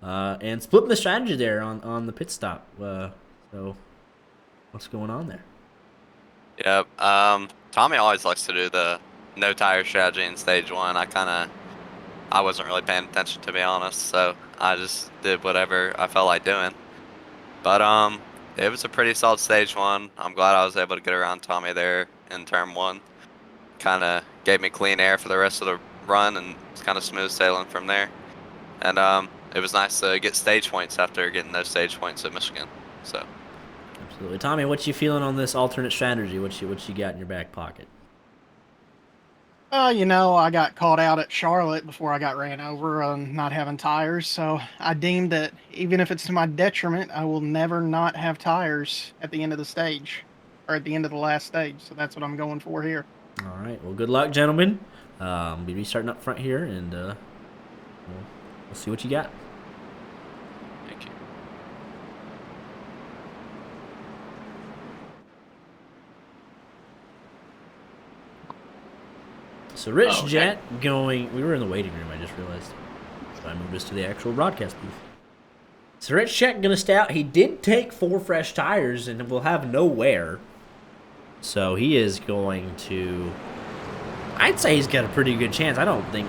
And splitting the strategy there on the pit stop. So, what's going on there? Yep. Tommy always likes to do the no tire strategy in stage 1. I wasn't really paying attention, to be honest, so I just did whatever I felt like doing. But it was a pretty solid stage 1. I'm glad I was able to get around Tommy there in turn 1. Kind of gave me clean air for the rest of the run, and it's kind of smooth sailing from there. And it was nice to get stage points after getting those stage points at Michigan. So. Absolutely, Tommy. What you feeling on this alternate strategy? What you got in your back pocket? I got caught out at Charlotte before I got ran over on not having tires, so I deemed that even if it's to my detriment, I will never not have tires at the end of the stage, or at the end of the last stage. So that's what I'm going for here. All right. Well, good luck, gentlemen. Be restarting up front here, and we'll see what you got. Thank you. So Rich Jet going. We were in the waiting room. I just realized. So I moved us to the actual broadcast booth. So Rich Jet gonna stay out. He did take 4 fresh tires, and will have no wear. So he is going to. I'd say he's got a pretty good chance. I don't think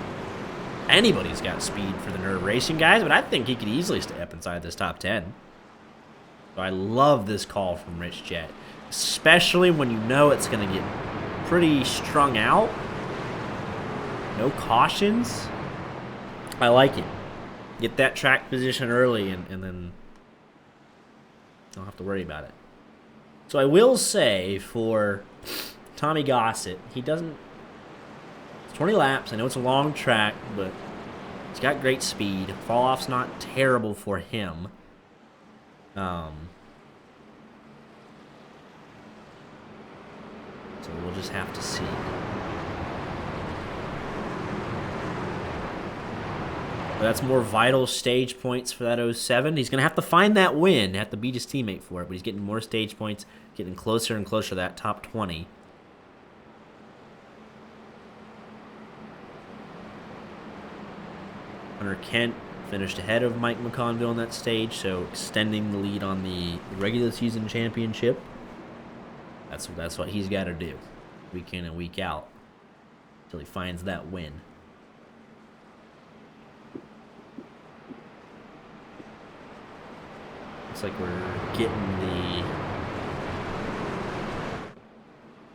anybody's got speed for the nerve racing guys, but I think he could easily stay up inside this top 10. So I love this call from Rich Jet, especially when you know it's going to get pretty strung out. No cautions. I like it. Get that track position early, and then don't have to worry about it. So I will say for Tommy Gossett, he doesn't. It's 20 laps. I know it's a long track, but he's got great speed. Fall off's not terrible for him. So we'll just have to see. But that's more vital stage points for that 07. He's going to have to find that win, have to beat his teammate for it, but he's getting more stage points, getting closer and closer to that top 20. Hunter Kent finished ahead of Mike McConville on that stage, so extending the lead on the regular season championship. That's what he's got to do, week in and week out, until he finds that win. Looks like we're getting the.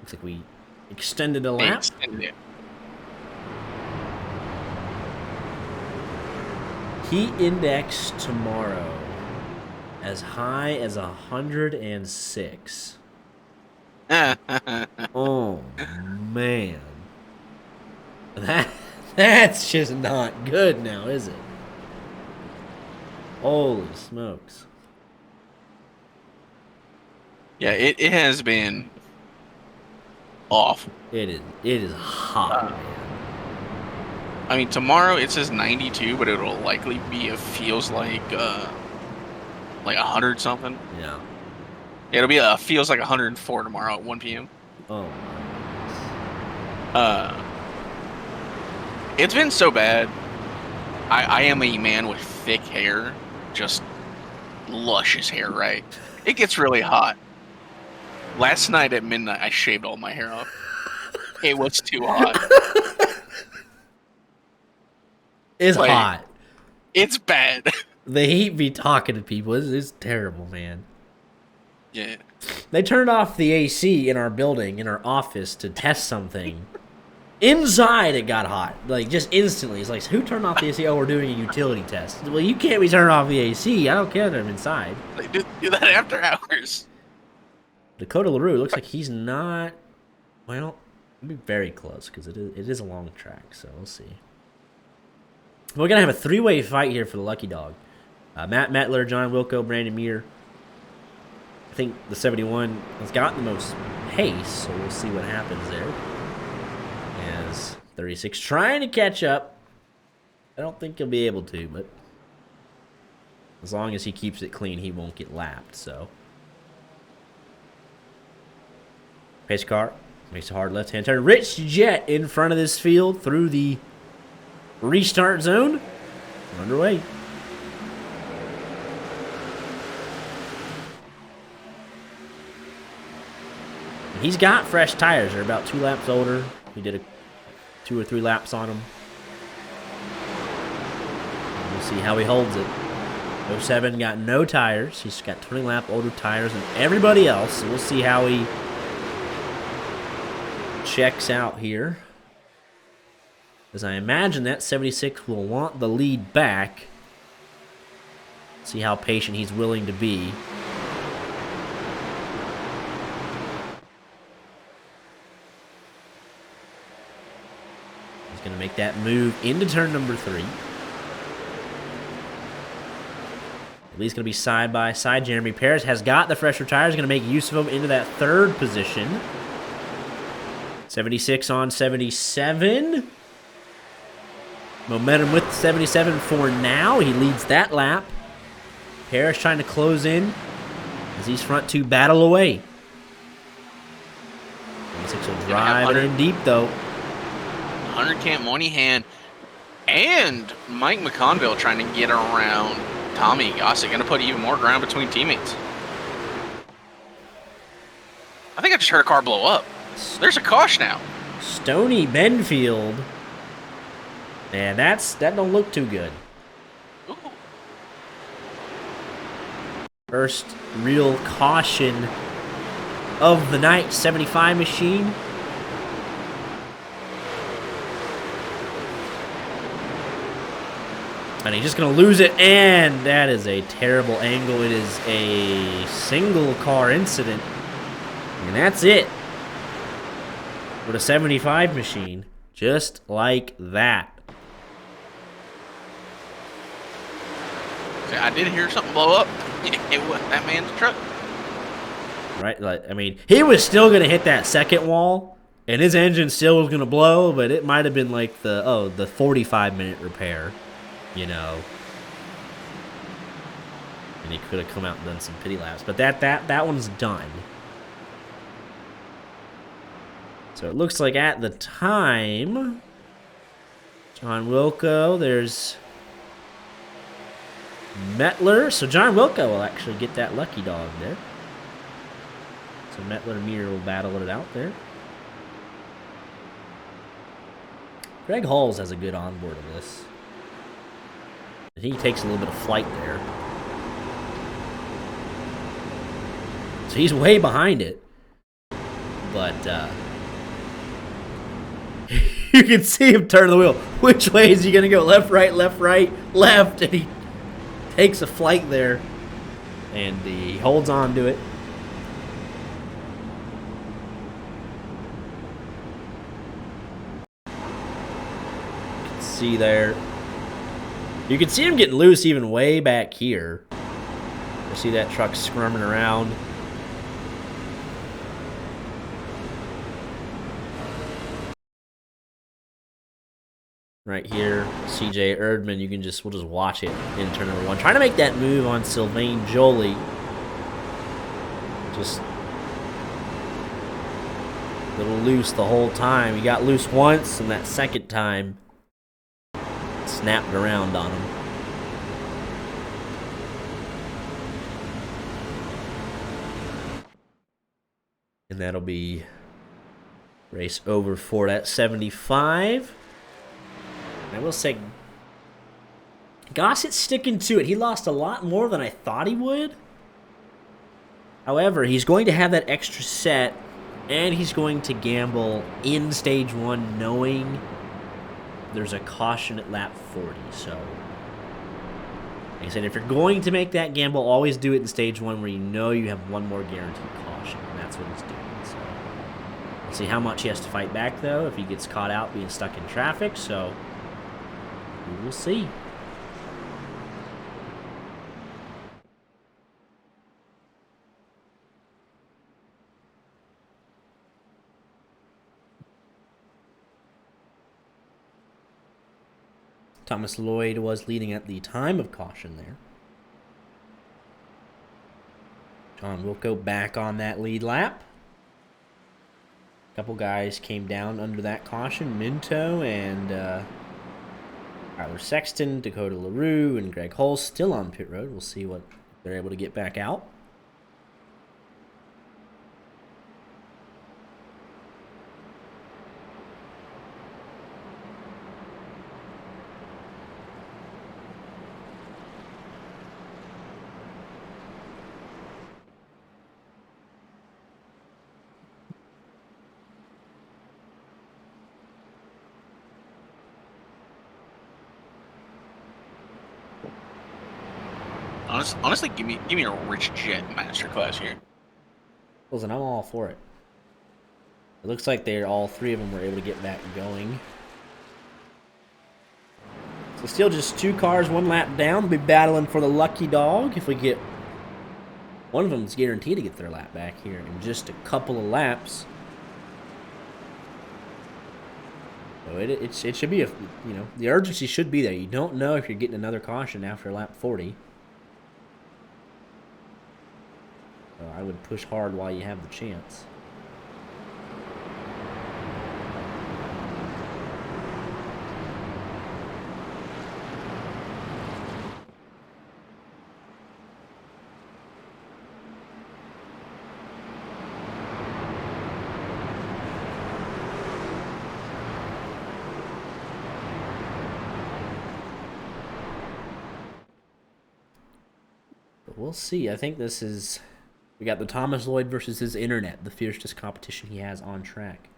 Looks like we extended a lap. Heat index tomorrow as high as 106. Oh man, that's just not good now, is it? Holy smokes! Yeah, it has been awful. It is hot, man. I mean, tomorrow it says 92, but it'll likely be feels like 100 something. Yeah. It'll be feels like 104 tomorrow at 1 p.m. Oh. It's been so bad. I am a man with thick hair, just luscious hair, right? It gets really hot. Last night at midnight, I shaved all my hair off. It was too hot. It's hot. It's bad. The heat be talking to people. It's terrible, man. Yeah. They turned off the AC in our building, in our office, to test something. Inside, it got hot. Like, just instantly. It's like, who turned off the AC? Oh, we're doing a utility test. Well, you can't be turning off the AC. I don't care that I'm inside. They do that after hours. Dakota LaRue looks like he's not... Well, it'll be very close, because it is a long track, so we'll see. We're going to have a three-way fight here for the Lucky Dog. Matt Mettler, John Wilco, Brandon Muir. I think the 71 has got the most pace, so we'll see what happens there. As 36 trying to catch up. I don't think he'll be able to, but as long as he keeps it clean, he won't get lapped, so. Pace car makes a hard left-hand turn. Rich Jet in front of this field through the restart zone. We're underway. He's got fresh tires. They're about 2 laps older. He did 2 or 3 laps on them. We'll see how he holds it. 07 got no tires. He's got 20 lap older tires than everybody else. So we'll see how he checks out here. As I imagine that 76 will want the lead back. See how patient he's willing to be. Going to make that move into turn number 3. Lee's going to be side by side. Jeremy Perez has got the fresher tires. Going to make use of them into that 3rd position. 76 on 77. Momentum with 77 for now. He leads that lap. Perez trying to close in as these front 2 battle away. 76 will drive it in deep though. Hunter Camp Moynihan and Mike McConville trying to get around Tommy Gossett. Going to put even more ground between teammates. I think I just heard a car blow up. There's a caution now. Stony Benfield. Man, that don't look too good. Ooh. First real caution of the night. 75 machine. And he's just going to lose it, and that is a terrible angle. It is a single car incident, and that's it. With a 75 machine, just like that. I did hear something blow up. It was that man's truck. Right, like, I mean, he was still going to hit that second wall, and his engine still was going to blow, but it might have been like the 45-minute repair. You know, and he could have come out and done some pity laps, but that one's done. So it looks like at the time, John Wilco, there's Mettler. So John Wilco will actually get that Lucky Dog there. So Mettler and Mir will battle it out there. Greg Halls has a good onboard of this. He takes a little bit of flight there. So he's way behind it. But you can see him turn the wheel. Which way is he going to go? Left, right, left. And he takes a flight there. And he holds on to it. You can see there. You can see him getting loose even way back here. You see that truck squirming around. Right here, CJ Erdman, we'll just watch it in turn number 1. Trying to make that move on Sylvain Joly. Just a little loose the whole time. He got loose once, and that second time snapped around on him. And that'll be race over for that 75. I will say, Gossett's sticking to it. He lost a lot more than I thought he would. However, he's going to have that extra set, and he's going to gamble in Stage 1 knowing there's a caution at lap 40. So, like I said, if you're going to make that gamble, always do it in Stage 1 where you know you have one more guaranteed caution, and that's what he's doing. So, we'll see how much he has to fight back, though, if he gets caught out being stuck in traffic. So, we will see. Thomas Lloyd was leading at the time of caution there. John Wilco back on that lead lap. A couple guys came down under that caution. Minto and Tyler Sexton, Dakota LaRue, and Greg Hull still on pit road. We'll see what they're able to get back out. Honestly, give me a Rich Jet masterclass here. Listen, I'm all for it. It looks like all three of them were able to get back going. So still just 2 cars, 1 lap down. We'll be battling for the lucky dog. If we get one of them's guaranteed to get their lap back here in just a couple of laps. So it should be the urgency should be there. You don't know if you're getting another caution after lap 40. So I would push hard while you have the chance. But we'll see. I think this is... We got the Thomas Lloyd versus his internet, the fiercest competition he has on track.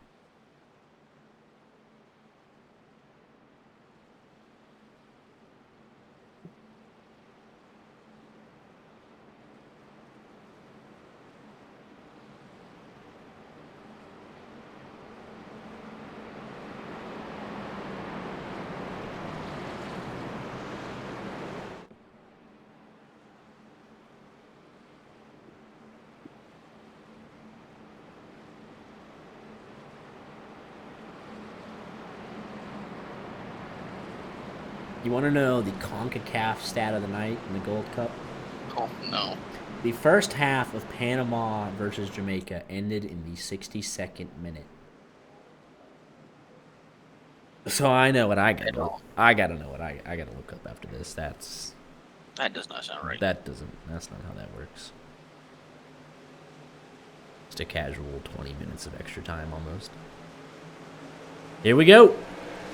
You want to know the CONCACAF stat of the night in the Gold Cup? Oh, no. The first half of Panama versus Jamaica ended in the 62nd minute. So I know what I got. I gotta know what I gotta look up after this. That does not sound right. That's not how that works. Just a casual 20 minutes of extra time almost. Here we go.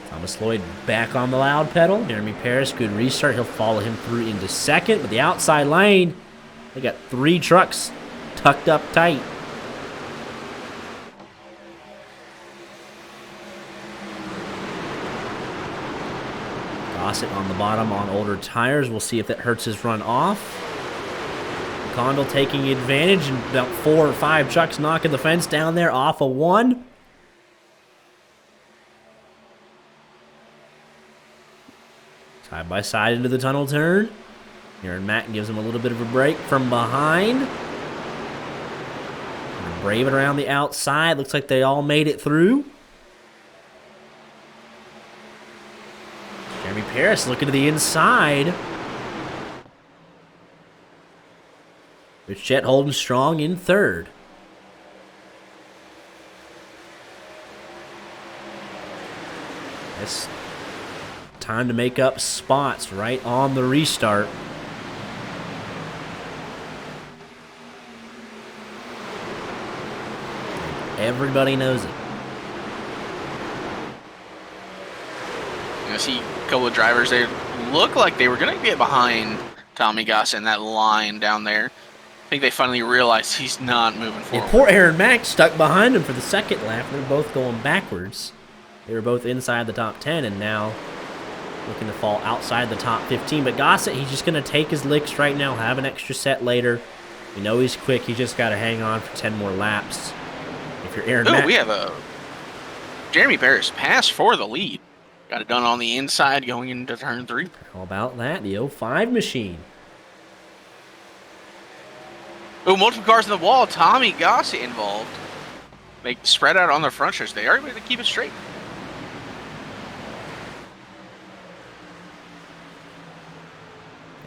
Thomas Lloyd back on the loud pedal. Jeremy Paris, good restart. He'll follow him through into second. But the outside lane, they got 3 trucks tucked up tight. Gossett on the bottom on older tires. We'll see if that hurts his run off. Condell taking advantage, and about 4 or 5 trucks knocking the fence down there off of 1. Side by side into the tunnel turn. Aaron Mack gives him a little bit of a break from behind. And brave it around the outside. Looks like they all made it through. Jeremy Paris looking to the inside. Rich Jett holding strong in third. It's time to make up spots right on the restart. Everybody knows it. I see a couple of drivers, they look like they were going to get behind Tommy Goss in that line down there. I think they finally realized he's not moving forward. Yeah, poor Aaron Mack stuck behind him for the second lap. They're both going backwards. They were both inside the top 10 and now looking to fall outside the top 15. But Gossett, he's just going to take his licks right now, have an extra set later. We know he's quick. He just got to hang on for 10 more laps. If you're Aaron Mack... we have a Jeremy Paris pass for the lead. Got it done on the inside going into turn 3. How about that? The 05 machine. Oh, multiple cars in the wall. Tommy Gossett involved. They spread out on their front stretch. They are able to keep it straight.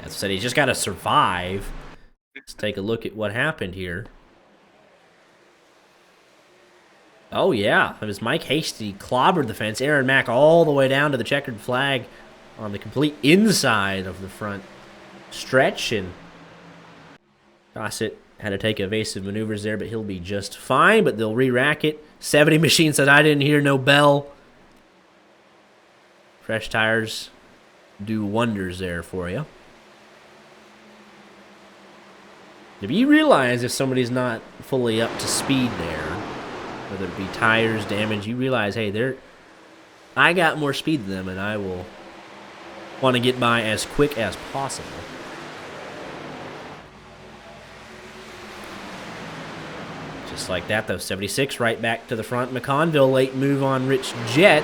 As I said, he's just got to survive. Let's take a look at what happened here. Oh, yeah. It was Mike Hasty clobbered the fence. Aaron Mack all the way down to the checkered flag on the complete inside of the front stretch. And Gossett had to take evasive maneuvers there, but he'll be just fine. But they'll re-rack it. 70 machine said, I didn't hear no bell. Fresh tires do wonders there for you. If you realize if somebody's not fully up to speed there, whether it be tires, damage, you realize, hey, I got more speed than them, and I will want to get by as quick as possible. Just like that, though. 76 right back to the front. McConville late move on Rich Jett.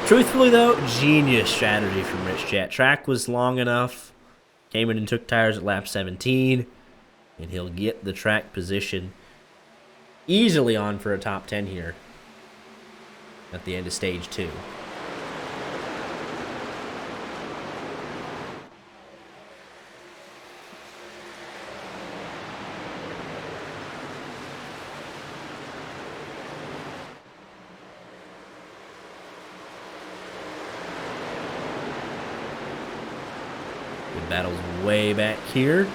Truthfully, though, genius strategy from Rich Jett. Track was long enough. Came in and took tires at lap 17. And he'll get the track position easily on for a top 10 here at the end of stage 2. Battles way back here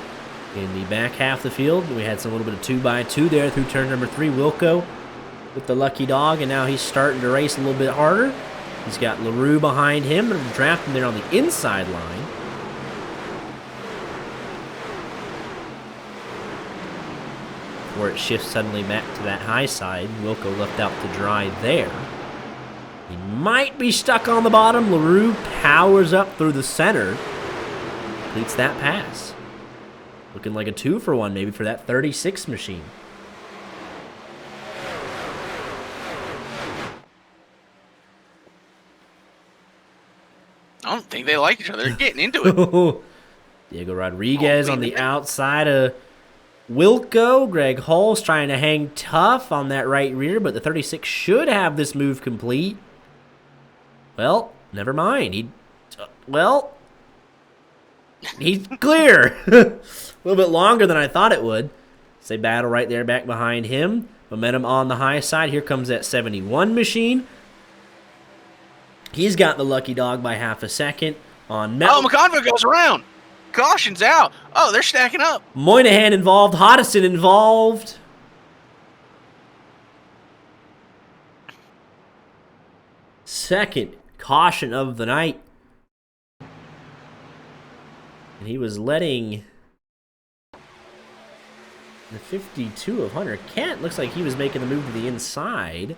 in the back half of the field. We had some little bit of 2x2 there through turn number 3. Wilco with the lucky dog, and now he's starting to race a little bit harder. He's got LaRue behind him and drafting there on the inside line. Before it shifts suddenly back to that high side, Wilco left out to dry there. He might be stuck on the bottom. LaRue powers up through the center. Completes that pass. Looking like a 2-for-1 maybe for that 36 machine. I don't think they like each other. They're getting into it. Diego Rodriguez on the outside of Wilco. Greg Hull's trying to hang tough on that right rear, but the 36 should have this move complete. Well, never mind. He's clear. A little bit longer than I thought it would. Say battle right there back behind him. Momentum on the high side. Here comes that 71 machine. He's got the lucky dog by half a second on Mel. Oh, McConville goes around. Caution's out. Oh, they're stacking up. Moynihan involved. Hodison involved. Second caution of the night. And he was letting the 52 of Hunter Kent. Looks like he was making the move to the inside.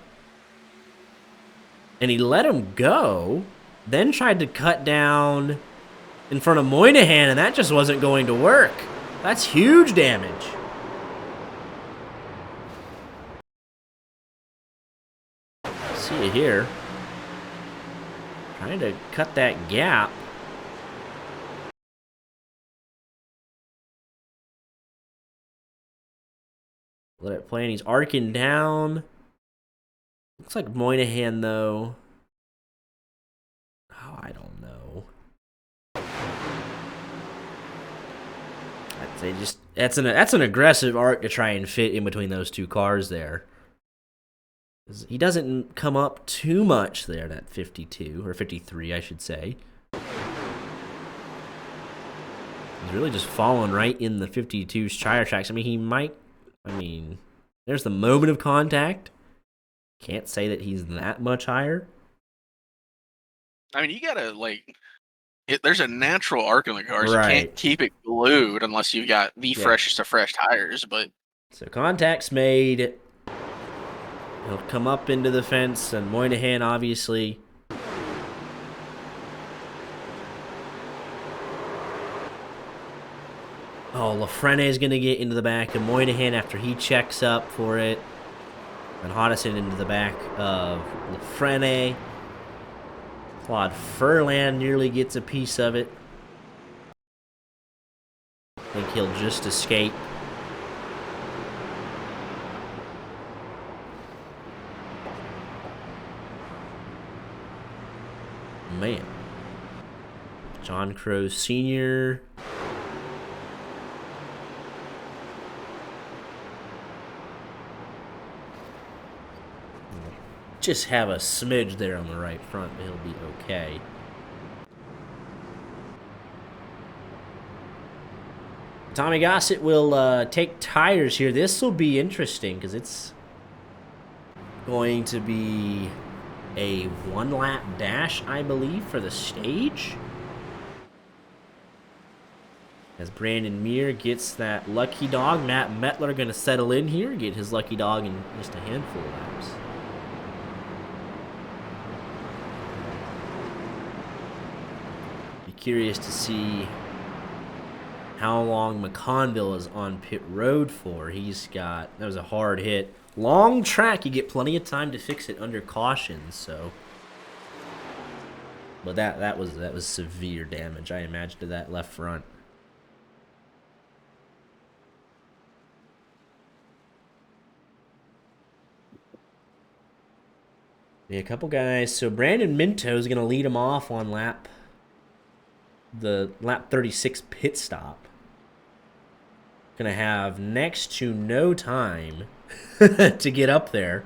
And he let him go. Then tried to cut down in front of Moynihan, and that just wasn't going to work. That's huge damage. See it here. Trying to cut that gap. Let it play, and he's arcing down. Looks like Moynihan, though. Oh, I don't know. I'd say just that's an aggressive arc to try and fit in between those two cars there. He doesn't come up too much there, that 52 or 53, I should say. He's really just falling right in the 52's tire tracks. I mean, he might. I mean, there's the moment of contact. Can't say that he's that much higher. I mean, you gotta there's a natural arc in the cars. Right. You can't keep it glued unless you've got the freshest of fresh tires. But so contact's made. He'll come up into the fence, and Moynihan obviously. Oh, Lafrene is going to get into the back of Moynihan after he checks up for it. And Hodison into the back of Lafrene. Claude Furlan nearly gets a piece of it. I think he'll just escape. Man. John Crow Sr. Just have a smidge there on the right front, but he'll be okay. Tommy Gossett will take tires here. This will be interesting because it's going to be a one-lap dash, I believe, for the stage. As Brandon Muir gets that lucky dog, Matt Mettler going to settle in here, get his lucky dog in just a handful of laps. Curious to see how long McConville is on pit road for. He's got, that was a hard hit. Long track, you get plenty of time to fix it under caution, so. But that was severe damage, I imagine, to that left front. Yeah, a couple guys. So Brandon Minto is going to lead him off on the lap 36 pit stop. Gonna have next to no time to get up there.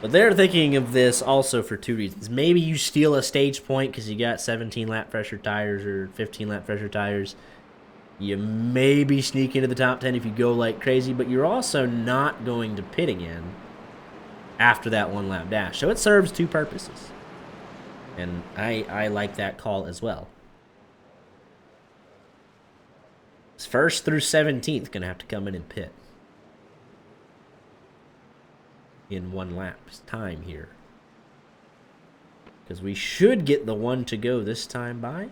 But they're thinking of this also for two reasons. Maybe you steal a stage point because you got 17 lap pressure tires or 15 lap pressure tires. You maybe sneak into the top 10 if you go like crazy, but you're also not going to pit again after that one lap dash. So it serves two purposes. And I like that call as well. It's 1st through 17th going to have to come in and pit. In one lap's time here. Because we should get the one to go this time by.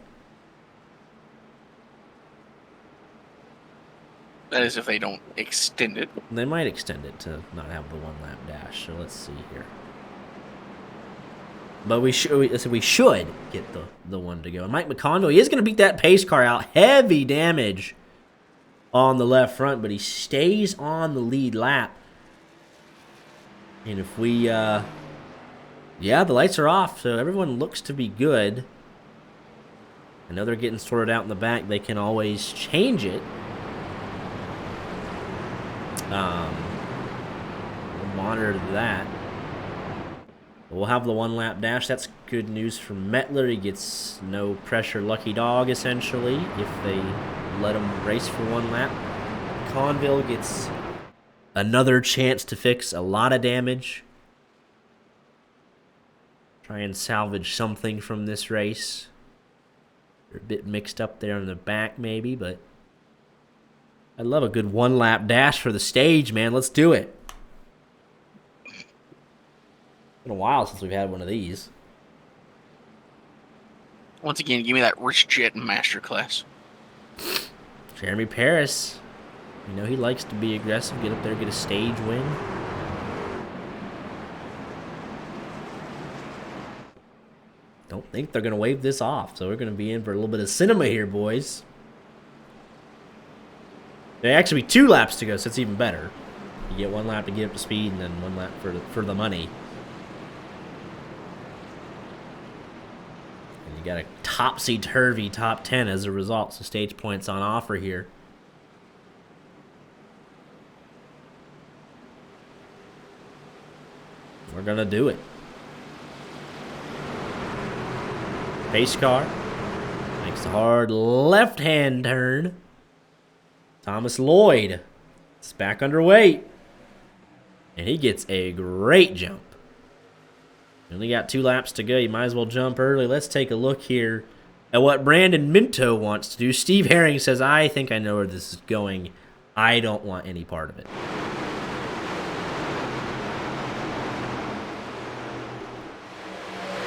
that is if they don't extend it. They might extend it to not have the one lap dash. So let's see here. But we should get the one to go. And Mike McConville, he is going to beat that pace car out. Heavy damage on the left front, but he stays on the lead lap. And if we, yeah, the lights are off, so everyone looks to be good. I know they're getting sorted out in the back. They can always change it. We'll monitor that. We'll have the 1 lap dash. That's good news for Mettler. He gets no pressure lucky dog, essentially, if they let him race for 1 lap. Conville gets another chance to fix a lot of damage. Try and salvage something from this race. They're a bit mixed up there in the back, maybe, but I'd love a good 1 lap dash for the stage, man. Let's do it. It's been a while since we've had one of these. Once again, give me that Rich Jet Masterclass. Jeremy Paris. You know he likes to be aggressive, get up there, get a stage win. Don't think they're going to wave this off, so we're going to be in for a little bit of cinema here, boys. There actually be 2 laps to go, so it's even better. You get 1 lap to get up to speed, and then 1 lap for the money. And you got a topsy-turvy top 10 as a result, so stage points on offer here. We're going to do it. Pace car makes a hard left-hand turn. Thomas Lloyd is back underway. And he gets a great jump. Only got 2 laps to go. You might as well jump early. Let's take a look here at what Brandon Minto wants to do. Steve Herring says, I think I know where this is going. I don't want any part of it.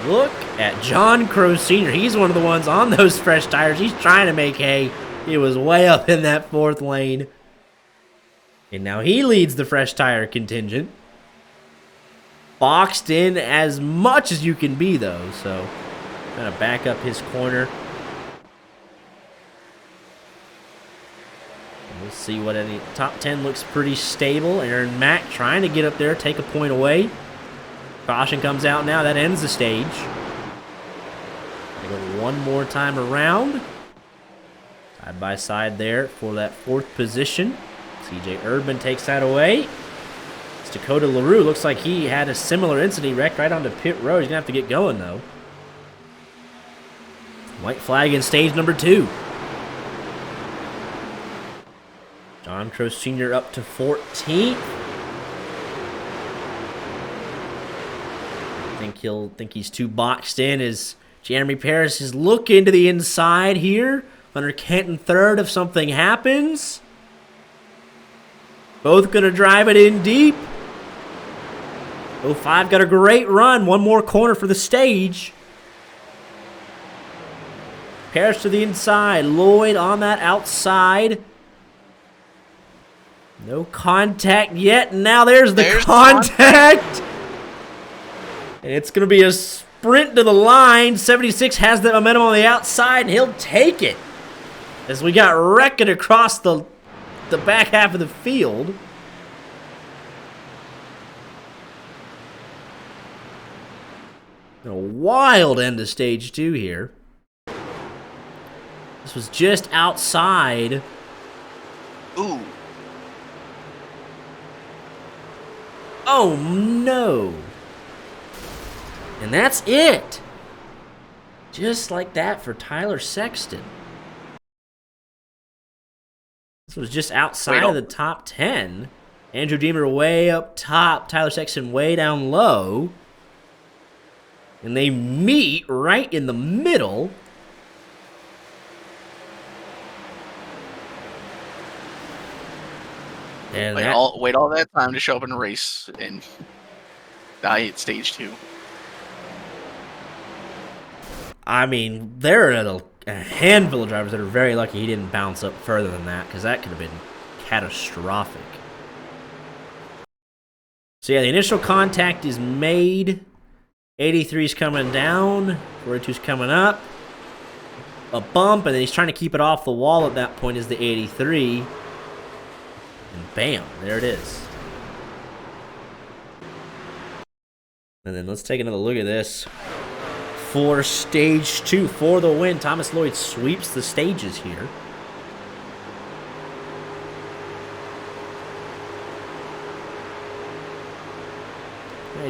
Look at John Crow Sr. He's one of the ones on those fresh tires. He's trying to make hay. He was way up in that 4th lane. And now he leads the fresh tire contingent. Boxed in as much as you can be, though. So, going to back up his corner. We'll see what any... Top 10 looks pretty stable. Aaron Mack trying to get up there, take a point away. Caution comes out now. That ends the stage. Go 1 more time around. Side by side there for that 4th position. CJ Urban takes that away. It's Dakota LaRue. Looks like he had a similar incident. He wrecked right onto pit road. He's going to have to get going, though. White flag in stage number 2. John Crow Sr. up to 14th. Think he's too boxed in as Jeremy Paris is looking to the inside here. Hunter Kenton 3rd if something happens. Both going to drive it in deep. 05 got a great run. 1 more corner for the stage. Paris to the inside. Lloyd on that outside. No contact yet. Now there's the contact. And it's going to be a sprint to the line. 76 has that momentum on the outside, and he'll take it. As we got wrecking across the back half of the field. A wild end of stage 2 here. This was just outside. Ooh. Oh, no. And that's it. Just like that for Tyler Sexton. This was just outside of the top 10. Andrew Deemer way up top. Tyler Sexton way down low. And they meet right in the middle. And wait all that time to show up in a race and die at stage 2. I mean, there are a handful of drivers that are very lucky he didn't bounce up further than that, because that could have been catastrophic. So yeah, the initial contact is made. 83's coming down. 42's coming up. A bump, and then he's trying to keep it off the wall at that point is the 83. And bam, there it is. And then let's take another look at this. For stage 2, for the win, Thomas Lloyd sweeps the stages here.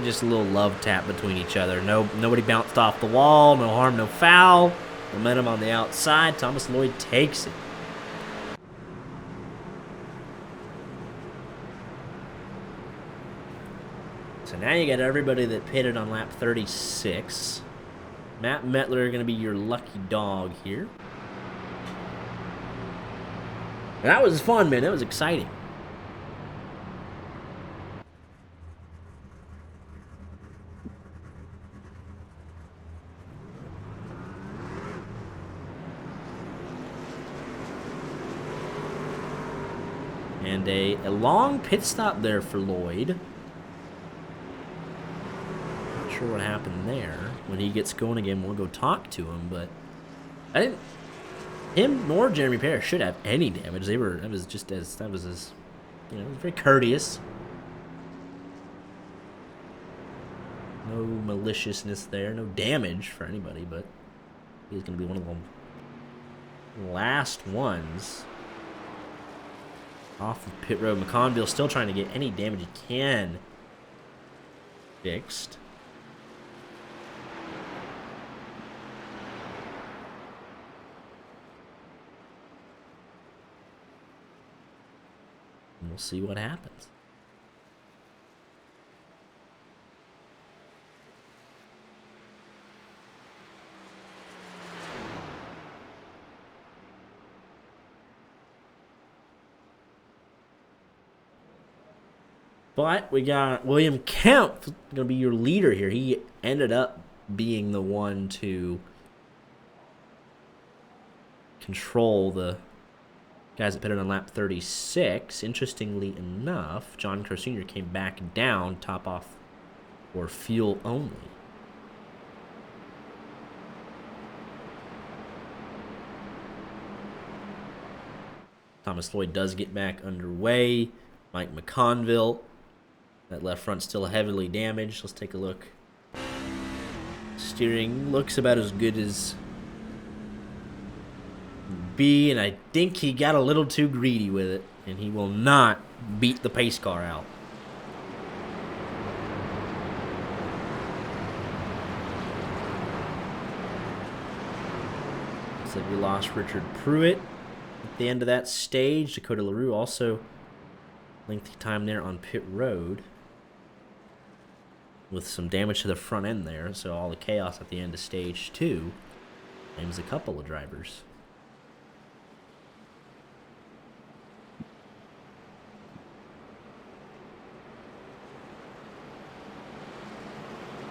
just a little love tap between each other. Nobody bounced off the wall. No harm, no foul. Momentum on the outside. Thomas Lloyd takes it. So now you got everybody that pitted on lap 36. Matt Mettler going to be your lucky dog here. And that was fun, man. That was exciting. And a long pit stop there for Lloyd. Not sure what happened there. When he gets going again, we'll go talk to him. But him nor Jeremy Parrish should have any damage. That was as very courteous. No maliciousness there, no damage for anybody. But he's going to be one of the last ones off of pit road. McConville still trying to get any damage he can fixed. And we'll see what happens. But we got William Kemp going to be your leader here. He ended up being the one to control the guys that pitted on lap 36. Interestingly enough, John Kerr Sr. came back down, top off for fuel only. Thomas Lloyd does get back underway. Mike McConville. That left front still heavily damaged. Let's take a look. Steering looks about as good as be, and I think he got a little too greedy with it, and he will not beat the pace car out. Looks like we lost Richard Pruitt at the end of that stage. Dakota LaRue also lengthy time there on pit road with some damage to the front end there, so all the chaos at the end of stage 2 names a couple of drivers.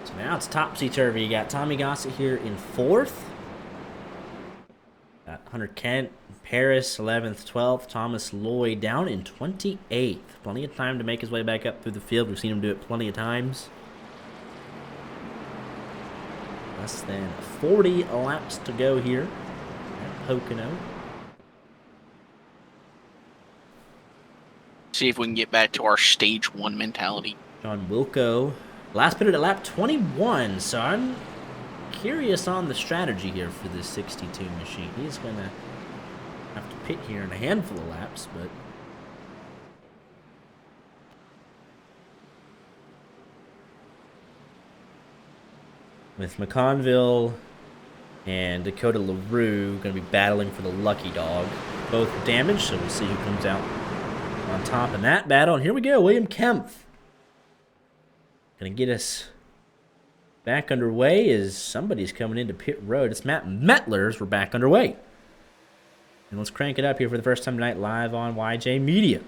So now it's topsy-turvy. You got Tommy Gossett here in 4th. Got Hunter Kent, Paris 11th, 12th. Thomas Lloyd down in 28th. Plenty of time to make his way back up through the field. We've seen him do it plenty of times. Less than 40 laps to go here at Pocono. See if we can get back to our stage 1 mentality. John Wilco last pitted at lap 21, so I'm curious on the strategy here for this 62 machine. He's going to have to pit here in a handful of laps, but with McConville and Dakota LaRue going to be battling for the lucky dog. Both damaged, so we'll see who comes out on top in that battle. And here we go, William Kempf. Going to get us back underway as somebody's coming into pit road. It's Matt Mettler's. We're back underway. And let's crank it up here for the first time tonight live on YJ Media.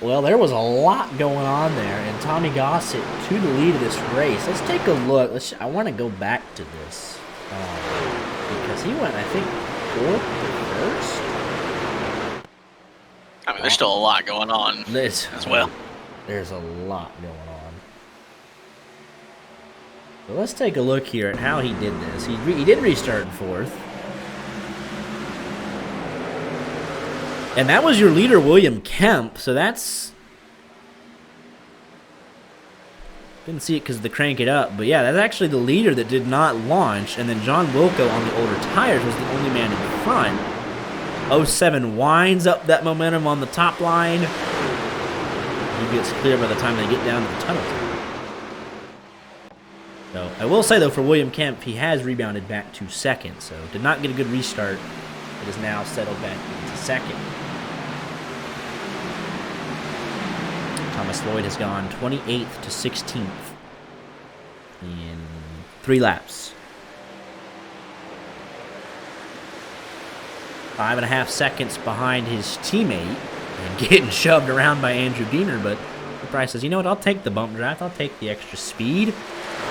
Well, there was a lot going on there, and Tommy Gossett to the lead of this race. Let's take a look. I want to go back to this because he went, I think, 4th or 1st. I mean, there's still a lot going on as well. There's a lot going on. So let's take a look here at how he did this. He did restart in 4th. And that was your leader, William Kemp. So that's... Didn't see it because of the crank it up. But yeah, that's actually the leader that did not launch. And then John Wilco on the older tires was the only man in front. 07 winds up that momentum on the top line. He gets clear by the time they get down to the tunnel. So I will say, though, for William Kemp, he has rebounded back to 2nd. So did not get a good restart. It is now settled back into 2nd. Thomas Lloyd has gone 28th to 16th in 3 laps. 5.5 seconds behind his teammate and getting shoved around by Andrew Diener, but Price says, you know what, I'll take the bump draft. I'll take the extra speed.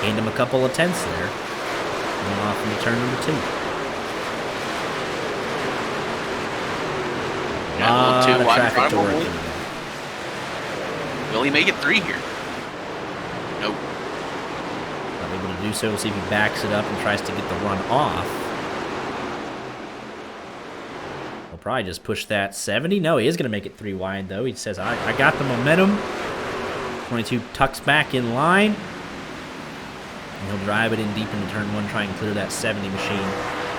Gained him a couple of tenths there. Going off into turn number 2. Yeah, a little too wide traffic to work probably. with. Will he make it 3 here? Nope. Not able to do so. We'll see if he backs it up and tries to get the run off. He'll probably just push that 70. No, he is going to make it 3 wide, though. He says, I got the momentum. 22 tucks back in line. And he'll drive it in deep into turn 1, try and clear that 70 machine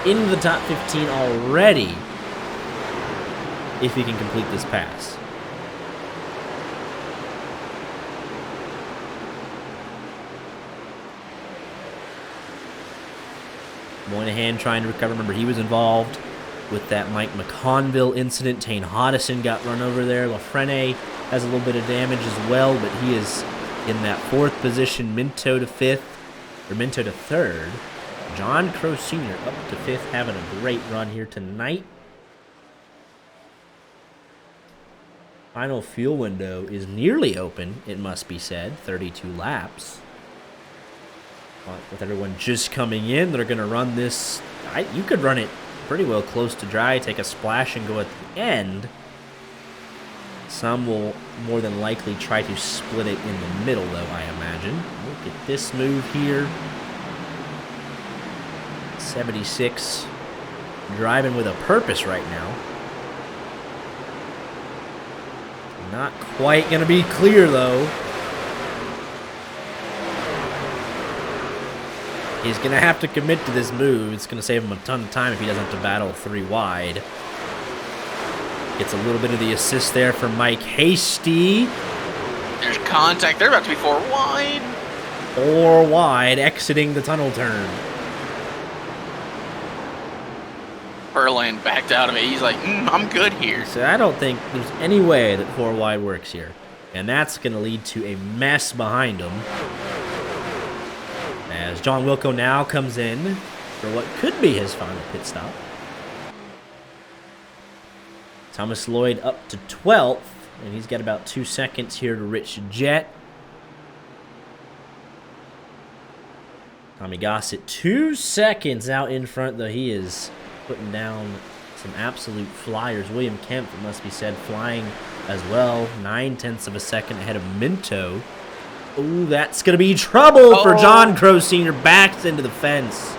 into the top 15 already if he can complete this pass. Moynihan trying to recover. Remember, he was involved with that Mike McConville incident. Tane Hodison got run over there. LaFrene has a little bit of damage as well, but he is in that 4th position. Minto to 5th, or Minto to 3rd. John Crow Sr. up to 5th, having a great run here tonight. Final fuel window is nearly open, it must be said. 32 laps. With everyone just coming in, they're going to run this. You could run it pretty well close to dry, take a splash, and go at the end. Some will more than likely try to split it in the middle, though, I imagine. Look at this move here. 76. Driving with a purpose right now. Not quite going to be clear, though. He's going to have to commit to this move. It's going to save him a ton of time if he doesn't have to battle 3 wide. Gets a little bit of the assist there from Mike Hasty. There's contact. They're about to be 4 wide. 4 wide, exiting the tunnel turn. Berlin backed out of it. He's like, I'm good here. So I don't think there's any way that 4 wide works here. And that's going to lead to a mess behind him. As John Wilco now comes in for what could be his final pit stop. Thomas Lloyd up to 12th, and he's got about 2 seconds here to Rich Jett. Tommy Gossett 2 seconds out in front, though he is putting down some absolute flyers. William Kemp, it must be said, flying as well. 9/10 of a second ahead of Minto. Ooh, that's going to be trouble for John Crow Sr. Backs into the fence.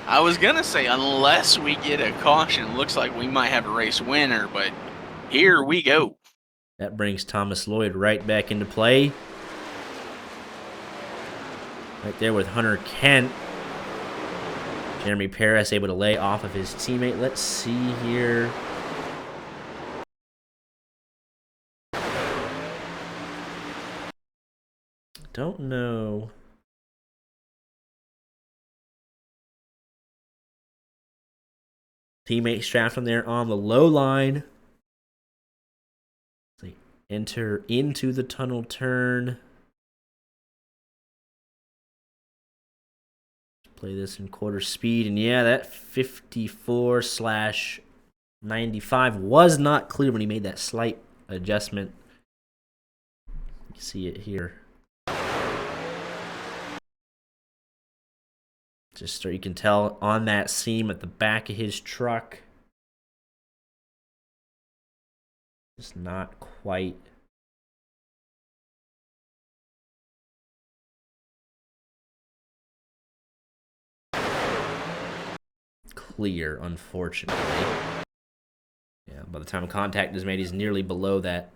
I was going to say, unless we get a caution, looks like we might have a race winner, but here we go. That brings Thomas Lloyd right back into play. Right there with Hunter Kent. Jeremy Paris able to lay off of his teammate. Let's see here. Don't know. Teammate strapped on there on the low line. They enter into the tunnel turn. Play this in quarter speed, and yeah, that 54/. 95 was not clear when he made that slight adjustment. You can see it here. Just so you can tell on that seam at the back of his truck. Just not quite clear, unfortunately. Yeah, by the time contact is made, he's nearly below that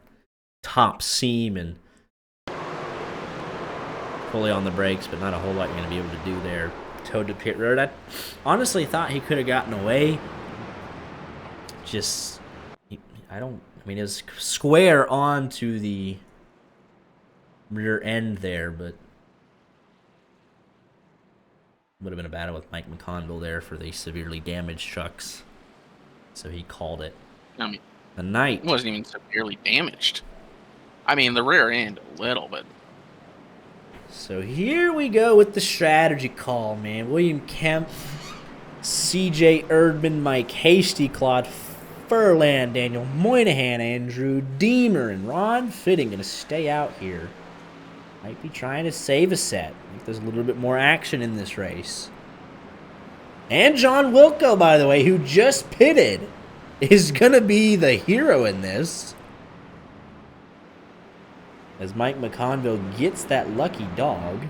top seam and fully on the brakes, but not a whole lot you're going to be able to do there. Towed to pit road. I honestly thought he could have gotten away. Just, it was square onto the rear end there, but would have been a battle with Mike McConville there for the severely damaged trucks. So he called it. I mean, a night. It wasn't even severely damaged. I mean, the rear end a little bit. So here we go with the strategy call, man. William Kemp, CJ Erdman, Mike Hasty, Claude Furlan, Daniel Moynihan, Andrew Deemer, and Ron Fitting going to stay out here. Might be trying to save a set. I think there's a little bit more action in this race. And John Wilco, by the way, who just pitted, is going to be the hero in this. As Mike McConville gets that lucky dog.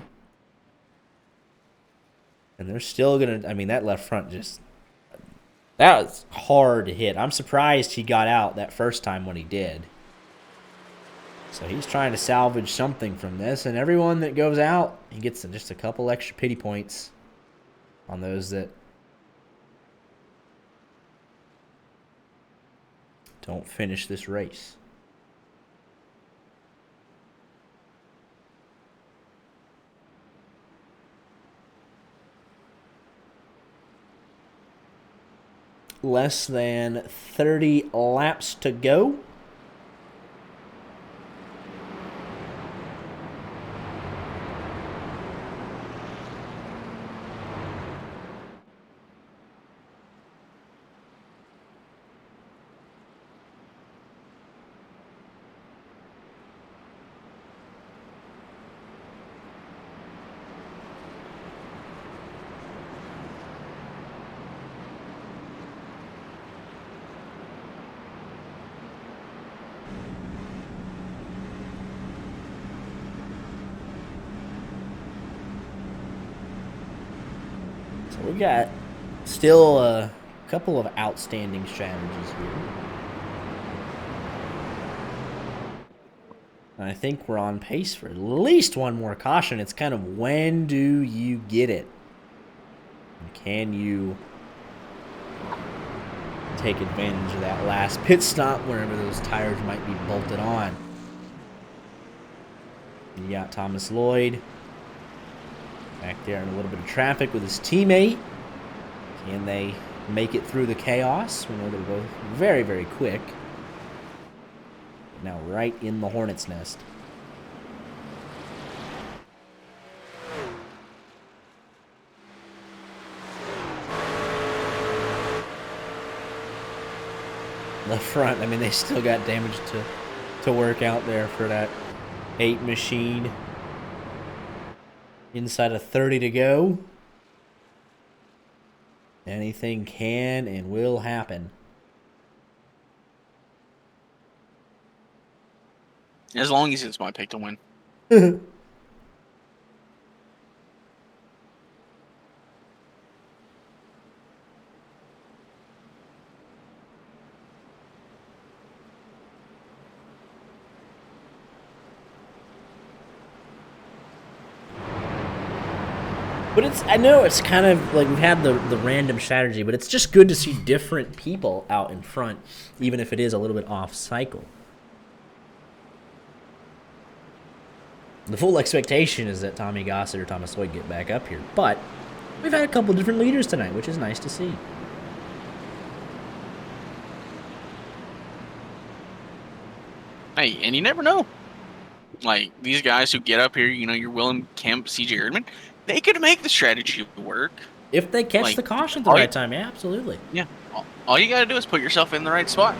And they're still going to... I mean, that left front just... That was hard to hit. I'm surprised he got out that first time when he did. So he's trying to salvage something from this. And everyone that goes out, he gets just a couple extra pity points on those that don't finish this race. Less than 30 laps to go. We got still a couple of outstanding strategies here. And I think we're on pace for at least one more caution. It's kind of when do you get it? And can you take advantage of that last pit stop wherever those tires might be bolted on? You got Thomas Lloyd back there in a little bit of traffic with his teammate. Can they make it through the chaos? We know they're both very, very quick. Now right in the hornet's nest. The front, I mean, they still got damage to work out there for that 8 machine. Inside of 30 to go. Anything can and will happen. As long as it's my pick to win. But I know it's kind of like we've had the random strategy, but it's just good to see different people out in front, even if it is a little bit off cycle. The full expectation is that Tommy Gossett or Thomas Lloyd get back up here, but we've had a couple different leaders tonight, which is nice to see. Hey, and you never know. Like, these guys who get up here, you know, you're William Kemp, CJ Erdman, they could make the strategy work. If they catch the caution at the right time, yeah, absolutely. Yeah. All you got to do is put yourself in the right spot.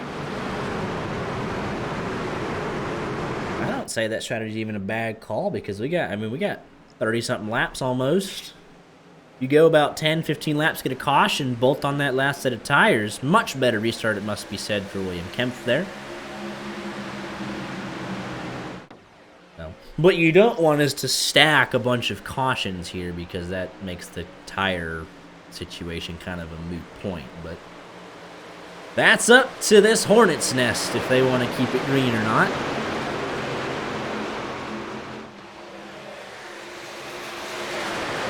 I don't say that strategy is even a bad call because we got 30-something laps almost. You go about 10, 15 laps, get a caution, bolt on that last set of tires. Much better restart, it must be said, for William Kempf there. No. What you don't want is to stack a bunch of cautions here because that makes the tire situation kind of a moot point. But that's up to this Hornet's Nest if they want to keep it green or not.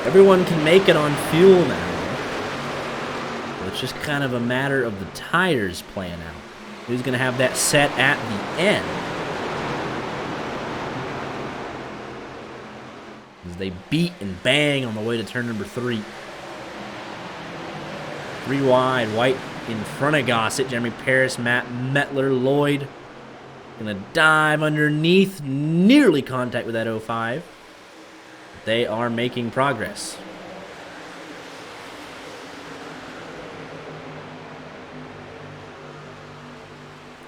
Everyone can make it on fuel now. So it's just kind of a matter of the tires playing out. Who's going to have that set at the end? As they beat and bang on the way to turn number 3. 3 wide, White in front of Gossett. Jeremy Paris, Matt Metler, Lloyd. Going to dive underneath, nearly contact with that 05. They are making progress.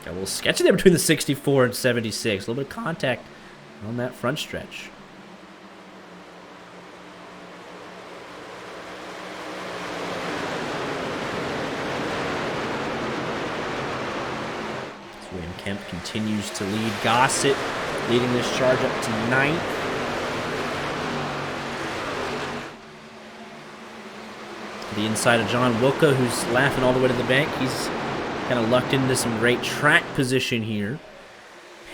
Got a little sketchy there between the 64 and 76. A little bit of contact on that front stretch. So William Kemp continues to lead Gossett, leading this charge up to 9th. The inside of John Wilka, who's laughing all the way to the bank. He's kind of lucked into some great track position here.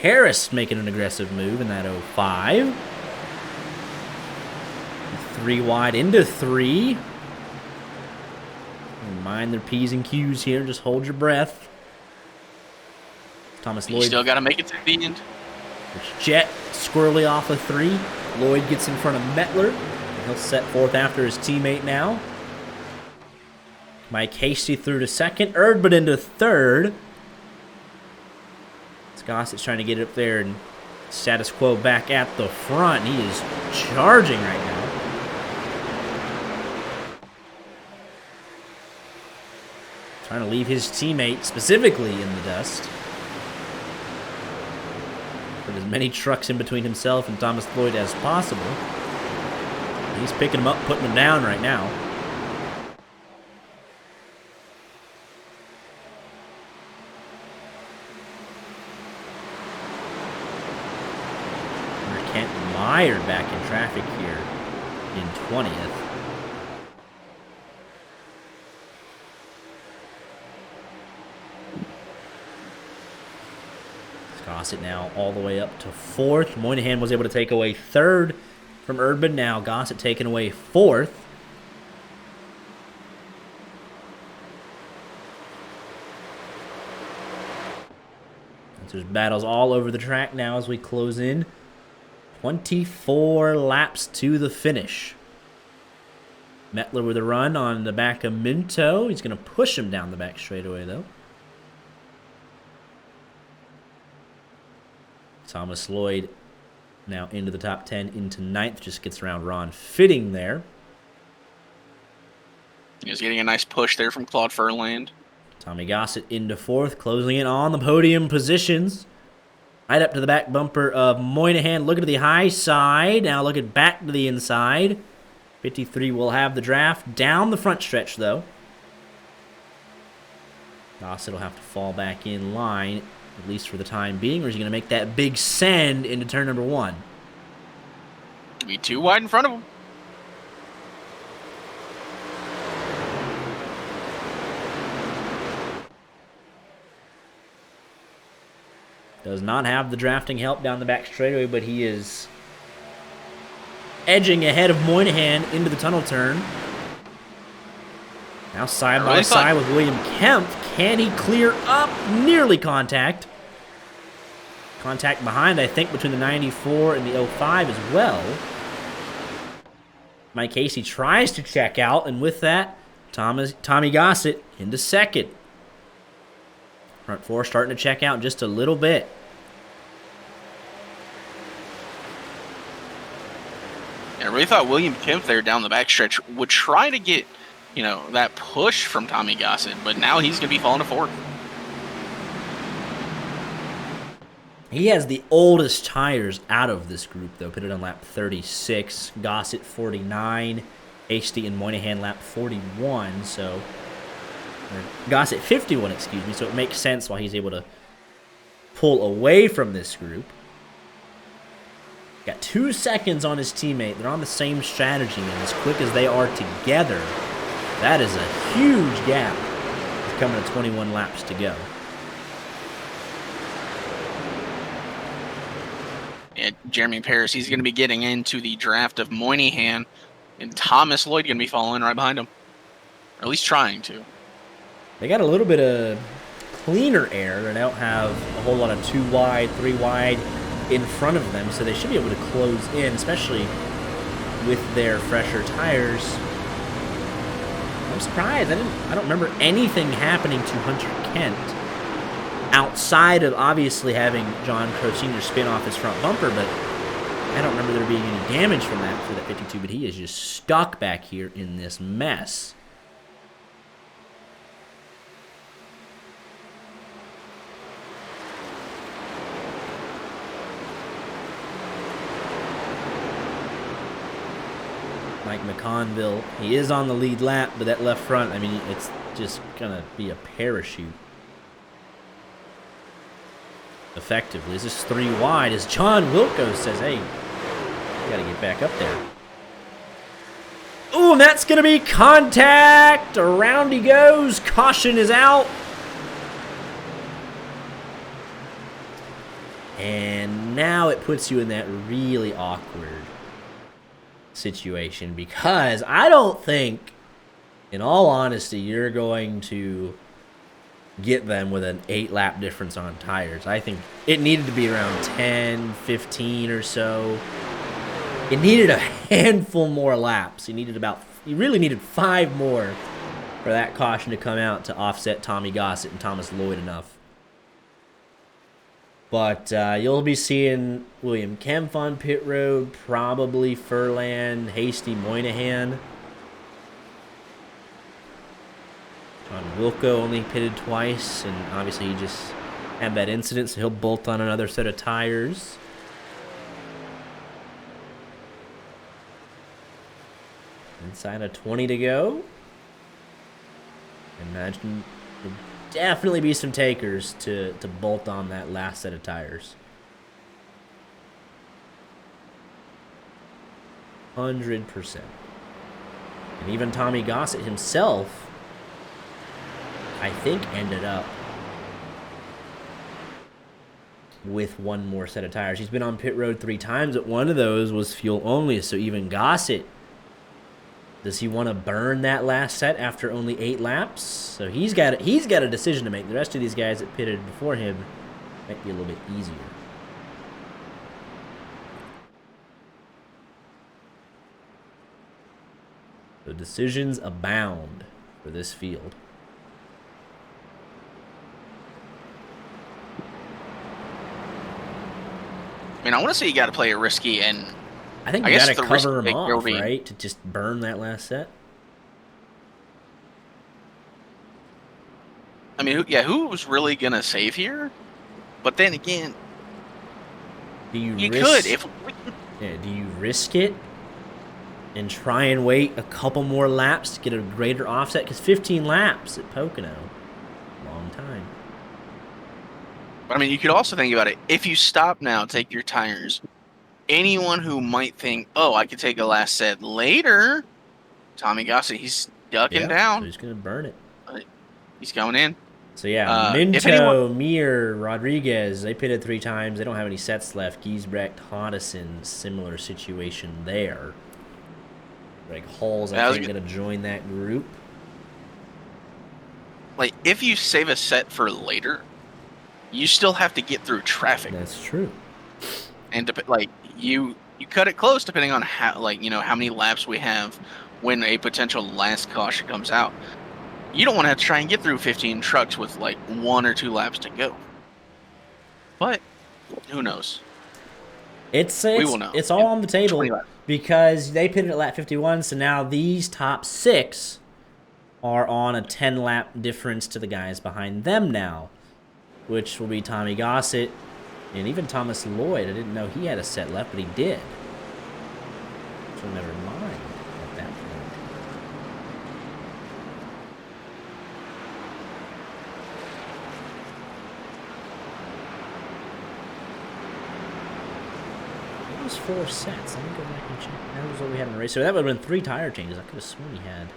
Harris making an aggressive move in that 05. 3 wide into 3. Mind their P's and Q's here. Just hold your breath. Thomas Lloyd. You still got to make it to the end. There's Jet squirrely off of 3. Lloyd gets in front of Metler. He'll set 4th after his teammate now. Mike Hasty through to 2nd. Erdman into 3rd. Gossett's trying to get it up there and status quo back at the front. He is charging right now. Trying to leave his teammate specifically in the dust. Put as many trucks in between himself and Thomas Lloyd as possible. He's picking them up, putting them down right now. Mired back in traffic here in 20th. Gossett now all the way up to 4th. Moynihan was able to take away 3rd from Urban. Now Gossett taking away 4th. There's battles all over the track now as we close in. 24 laps to the finish. Metler with a run on the back of Minto. He's going to push him down the back straightaway, though. Thomas Lloyd now into the top 10, into 9th. Just gets around Ron Fitting there. He's getting a nice push there from Claude Furland. Tommy Gossett into 4th, closing in on the podium positions. Right up to the back bumper of Moynihan. Looking to the high side. Now looking back to the inside. 53 will have the draft. Down the front stretch, though. Gossett will have to fall back in line, at least for the time being, or is he going to make that big send into turn number 1? Be too wide in front of him. Does not have the drafting help down the back straightaway, but he is edging ahead of Moynihan into the tunnel turn. Now side by side with William Kemp. Can he clear up? Nearly contact. Contact behind, I think, between the 94 and the 05 as well. Mike Casey tries to check out, and with that, Tommy Gossett into 2nd. Front 4 starting to check out just a little bit. I really thought William Kemp there down the backstretch would try to get that push from Tommy Gossett, but now he's going to be falling to fourth. He has the oldest tires out of this group, though, pitted on lap 36. Gossett 49, Hasty and Moynihan lap 41. So Gossett 51, excuse me. So it makes sense why he's able to pull away from this group. Got 2 seconds on his teammate. They're on the same strategy, and as quick as they are together, that is a huge gap. It's coming to 21 laps to go. Jeremy Paris, he's going to be getting into the draft of Moynihan, and Thomas Lloyd going to be following right behind him, or at least trying to. They got a little bit of cleaner air. They don't have a whole lot of 2 wide, 3 wide in front of them, so they should be able to close in, especially with their fresher tires. I'm surprised. I don't remember anything happening to Hunter Kent outside of obviously having John Crow Sr. spin off his front bumper, but I don't remember there being any damage from that for that 52, but he is just stuck back here in this mess. Mike McConville, he is on the lead lap, but that left front, I mean, it's just going to be a parachute. Effectively. This is 3 wide as John Wilco says, hey, you got to get back up there. Ooh, and that's going to be contact. Around he goes. Caution is out. And now it puts you in that really awkward situation because I don't think, in all honesty, you're going to get them with an 8-lap difference on tires. I think it needed to be around 10, 15 or so. It needed a handful more laps. You really needed 5 more for that caution to come out to offset Tommy Gossett and Thomas Lloyd enough. But you'll be seeing William Kempf on pit road, probably Furlan, Hasty, Moynihan. John Wilco only pitted twice, and obviously he just had that incident, so he'll bolt on another set of tires. Inside of 20 to go. Imagine there'll definitely be some takers to bolt on that last set of tires. 100%. And even Tommy Gossett himself, I think, ended up with 1 more set of tires. He's been on pit road 3 times, but one of those was fuel only. So even Gossett, does he want to burn that last set after only 8 laps? So he's got a decision to make. The rest of these guys that pitted before him might be a little bit easier. So decisions abound for this field. I mean, I want to say you got to play it risky, and I think you got to cover him off, right? To just burn that last set. I mean, who was really going to save here? But then again, do you risk it and try and wait a couple more laps to get a greater offset? Because 15 laps at Pocono, long time. I mean, you could also think about it. If you stop now, take your tires. Anyone who might think, oh, I could take a last set later, Tommy Gossett, he's ducking down. So he's going to burn it. He's going in. So, yeah, Minto, Mir, Rodriguez, they pitted 3 times. They don't have any sets left. Giesbrecht, Hodison, similar situation there. Greg Hall's, I think, going to join that group. Like, if you save a set for later, you still have to get through traffic. That's true. And you cut it close depending on how many laps we have when a potential last caution comes out. You don't want to have to try and get through 15 trucks with 1 or 2 laps to go. But who knows? We will know. It's all on the table because they pitted at lap 51. So now these top 6 are on a 10-lap difference to the guys behind them now, which will be Tommy Gossett and even Thomas Lloyd. I didn't know he had a set left, but he did. So never mind at that point. It was 4 sets. Let me go back and check. That was what we had in the race. So that would have been 3 tire changes. I could have sworn he had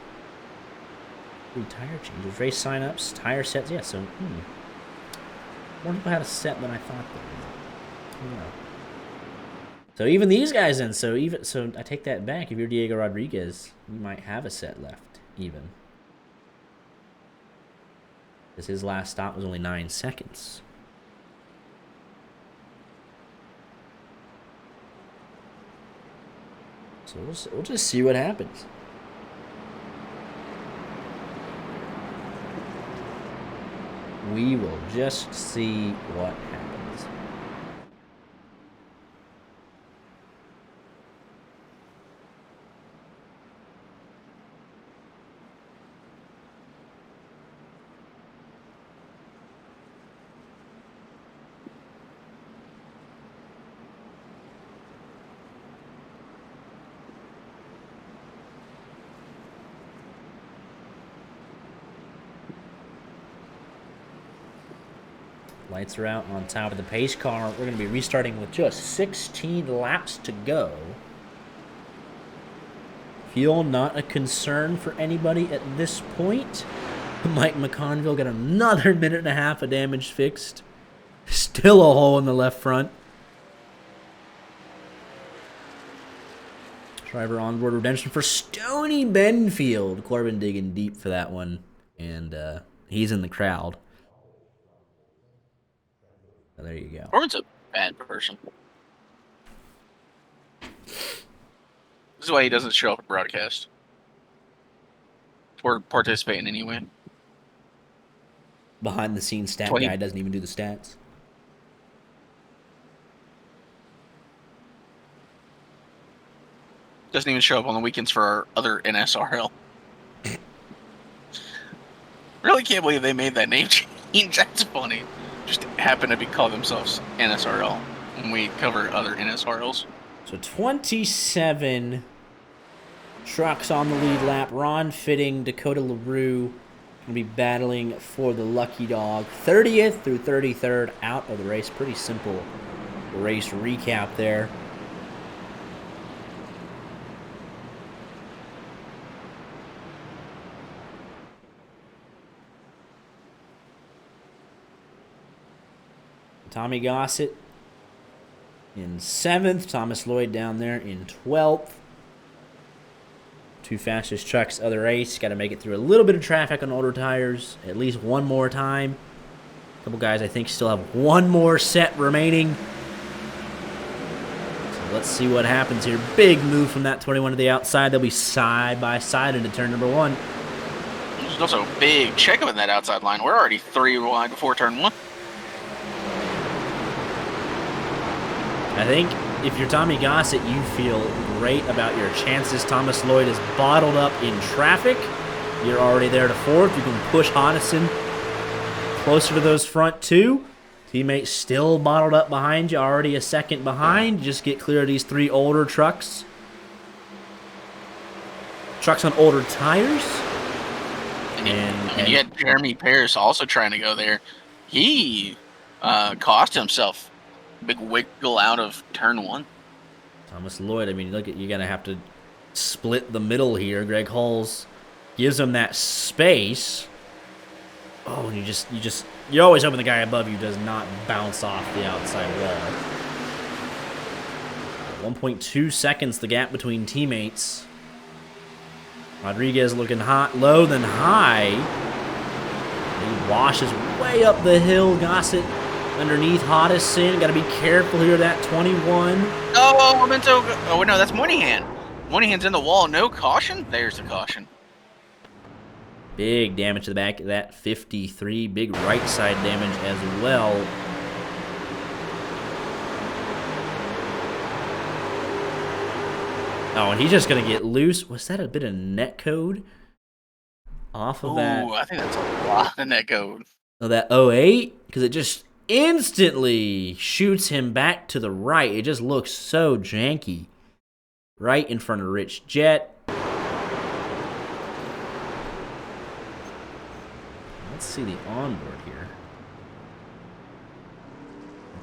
3 tire changes. Race signups, tire sets. Yeah, so more people had a set than I thought. Yeah. So even these guys then. So I take that back. If you're Diego Rodriguez, you might have a set left even. Because his last stop was only 9 seconds. So we'll just see what happens. We will just see what happens. Lights are out on top of the pace car. We're going to be restarting with just 16 laps to go. Fuel not a concern for anybody at this point. Mike McConville got another minute and a half of damage fixed. Still a hole in the left front. Driver onboard redemption for Stony Benfield. Corbin digging deep for that one. And he's in the crowd. So there you go. Corbin's a bad person. This is why he doesn't show up at broadcast. Or participate in any way. Behind the scenes stat guy doesn't even do the stats. Doesn't even show up on the weekends for our other NSRL. Really can't believe they made that name change. That's funny. Just happen to be call themselves NSRL when we cover other NSRLs. So 27 trucks on the lead lap. Ron Fitting, Dakota LaRue going to be battling for the lucky dog. 30th through 33rd out of the race. Pretty simple race recap there. Tommy Gossett in 7th. Thomas Lloyd down there in 12th. 2 fastest trucks of the race. Got to make it through a little bit of traffic on older tires at least one more time. A couple guys, I think, still have one more set remaining. So let's see what happens here. Big move from that 21 to the outside. They'll be side by side into turn number 1. There's also a big checkup in that outside line. We're already 3 wide before turn 1. I think if you're Tommy Gossett, you feel great about your chances. Thomas Lloyd is bottled up in traffic. You're already there to 4th. You can push Hodison closer to those front 2. Teammates still bottled up behind you, already a second behind. Just get clear of these 3 older trucks. Trucks on older tires. And you had Jeremy Paris also trying to go there. He cost himself big wiggle out of turn 1. Thomas Lloyd, I mean, look at, you're gonna have to split the middle here. Greg Hulls gives him that space. Oh, and you're always hoping the guy above you does not bounce off the outside wall. 1.2 seconds the gap between teammates. Rodriguez looking hot, low then high. He washes way up the hill. Gossett underneath Hodison. Got to be careful here, that 21. Oh, Memento. Oh, no, that's Moynihan. Moynihan's in the wall. No caution? There's the caution. Big damage to the back of that 53. Big right side damage as well. Oh, and he's just going to get loose. Was that a bit of net code? off of Ooh, that. I think that's a lot in that code. Oh, that 08, because it just instantly shoots him back to the right. It just looks so janky. Right in front of Rich Jet. Let's see the onboard here.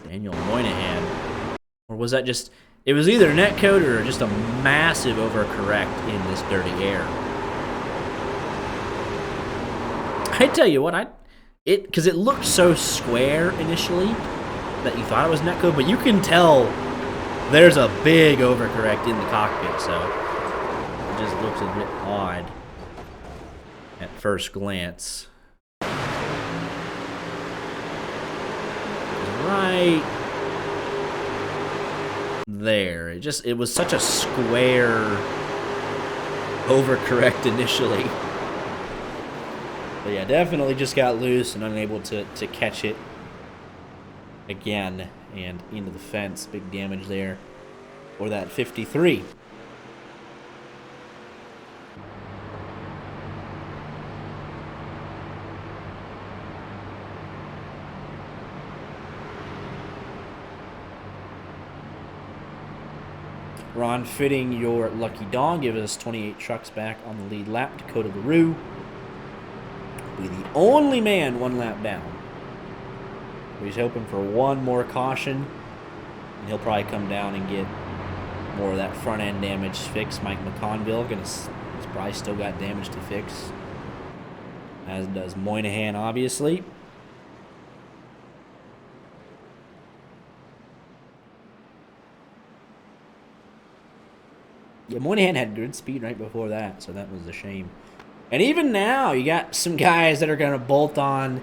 Daniel Moynihan. Or was that just... It was either netcode or just a massive overcorrect in this dirty air. I tell you what, because it looked so square initially that you thought it was netcode, but you can tell there's a big overcorrect in the cockpit, so it just looks a bit odd at first glance. Right there. It was such a square overcorrect initially. But yeah, definitely just got loose and unable to catch it again and into the fence. Big damage there for that 53. Ron Fitting, your lucky dog, give us 28 trucks back on the lead lap. Dakota LaRue will be the only man 1 lap down. He's hoping for one more caution, and he'll probably come down and get more of that front end damage fixed. Mike McConville he's probably still got damage to fix, as does Moynihan, obviously. Yeah, Moynihan had good speed right before that, so that was a shame. And even now, you got some guys that are going to bolt on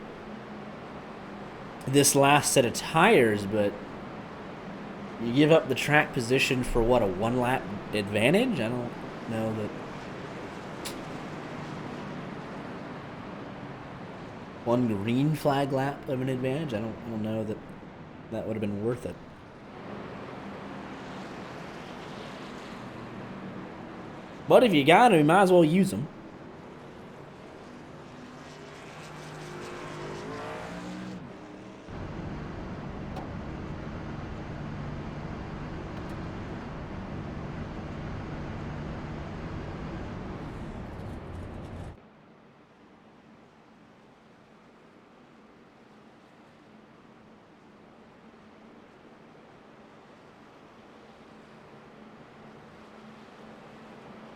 this last set of tires, but you give up the track position for, what, a 1 lap advantage? I don't know that... One green flag lap of an advantage? I don't know that that would have been worth it. But if you got them, you might as well use them.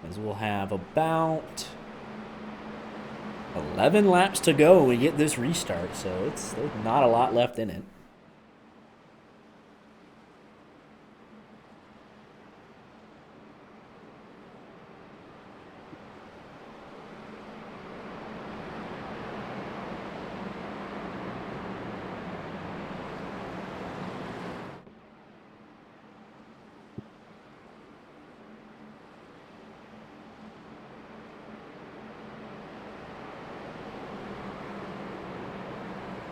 As we'll have about 11 laps to go when we get this restart, so there's not a lot left in it.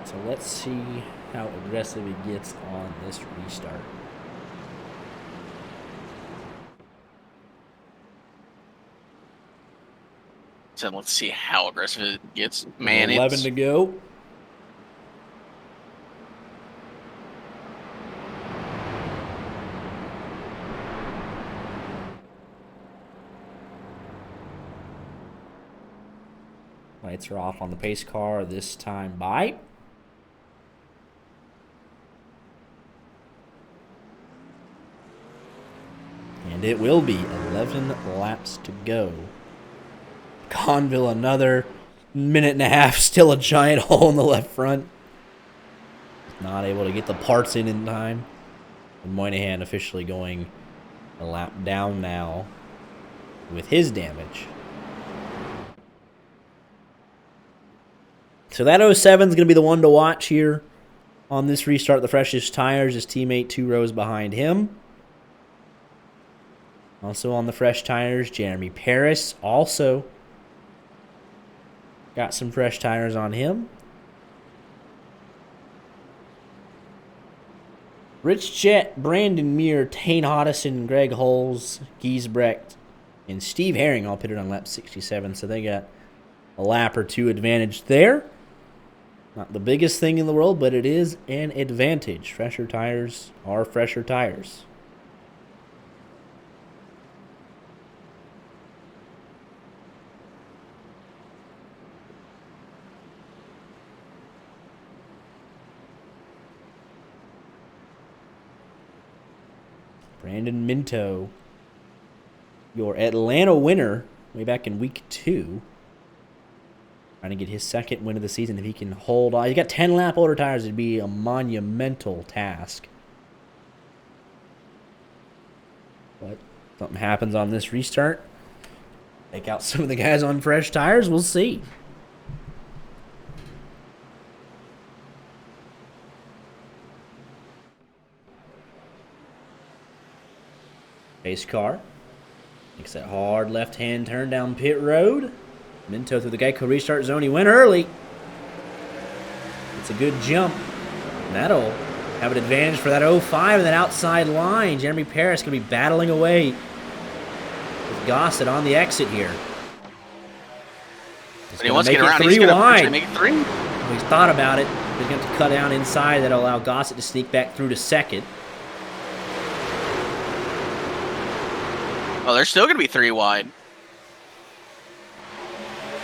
So let's see how aggressive he gets on this restart. So let's see how aggressive it gets. Man, 11 to go. Lights are off on the pace car this time by. And it will be 11 laps to go. Conville, another minute and a half, still a giant hole in the left front. Not able to get the parts in time. And Moynihan officially going a lap down now with his damage. So that 07 is going to be the one to watch here on this restart. The freshest tires, his teammate 2 rows behind him. Also on the fresh tires, Jeremy Paris also got some fresh tires on him. Rich Jet, Brandon Muir, Tane Hodison, Greg Holes, Giesbrecht, and Steve Herring all pitted on lap 67. So they got a lap or two advantage there. Not the biggest thing in the world, but it is an advantage. Fresher tires are fresher tires. Brandon Minto, your Atlanta winner way back in week 2. Trying to get his second win of the season. If he can hold on. He got 10 lap older tires. It'd be a monumental task. But something happens on this restart. Take out some of the guys on fresh tires. We'll see. Pace car makes that hard left-hand turn down pit road. Minto through the Geico restart zone. He went early. It's a good jump. And that'll have an advantage for that 05 and that outside line. Jeremy Paris going to be battling away with Gossett on the exit here. But he wants to get around. He's going to make it 3. Well, he's thought about it. He's going to have to cut down inside. That'll allow Gossett to sneak back through to second. Oh, they're still going to be 3 wide.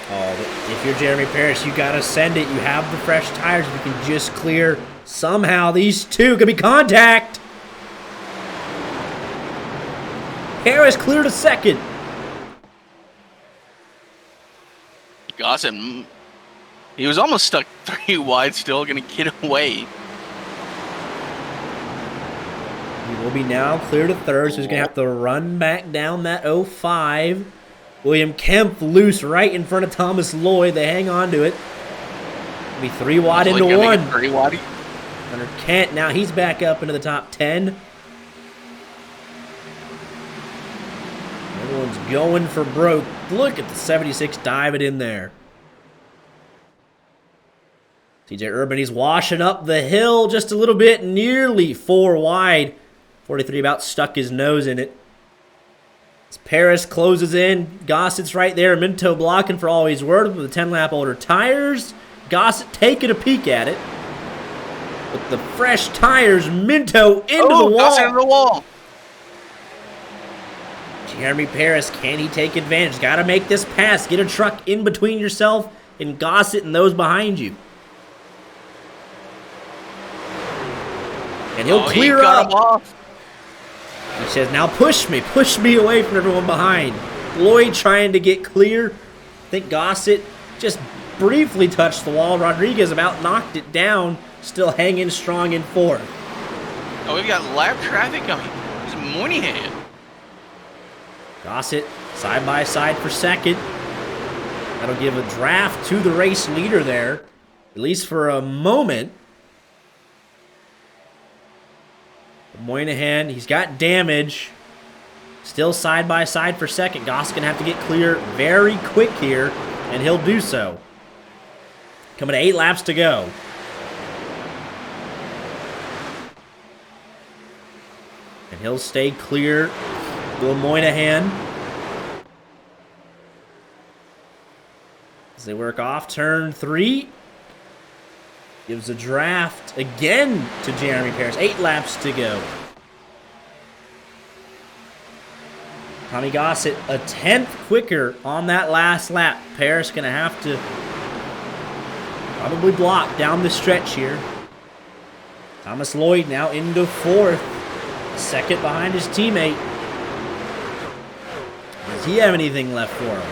Oh, but if you're Jeremy Paris, you got to send it. You have the fresh tires. You can just clear somehow. These two could be contact. Paris clear to second. Gossett, he was almost stuck 3 wide, still going to get away. He will be now clear to third, so he's going to have to run back down that 05. William Kemp loose right in front of Thomas Lloyd. They hang on to it. It'll be 3 wide into 1. 3 wide. Hunter Kent, now he's back up into the top 10. Everyone's going for broke. Look at the 76 diving in there. TJ Urban, he's washing up the hill just a little bit, nearly 4 wide. 43 about stuck his nose in it. As Paris closes in, Gossett's right there. Minto blocking for all he's worth with the 10 lap older tires. Gossett taking a peek at it. With the fresh tires, Minto into the wall. Gossett into the wall. Jeremy Paris, can he take advantage? Got to make this pass. Get a truck in between yourself and Gossett and those behind you. And he'll clear up. Him off. He says, now push me away from everyone behind. Lloyd trying to get clear. I think Gossett just briefly touched the wall. Rodriguez about knocked it down, still hanging strong in 4th. Oh, we've got lap traffic coming. It's Moynihan. Gossett side by side for second. That'll give a draft to the race leader there, at least for a moment. Moynihan, he's got damage. Still side by side for second. Goss going to have to get clear very quick here, and he'll do so. Coming to 8 laps to go. And he'll stay clear. Will Moynihan. As they work off turn 3. Gives a draft again to Jeremy Paris. 8 laps to go. Tommy Gossett a 10th quicker on that last lap. Paris going to have to probably block down the stretch here. Thomas Lloyd now into 4th. Second behind his teammate. Does he have anything left for him?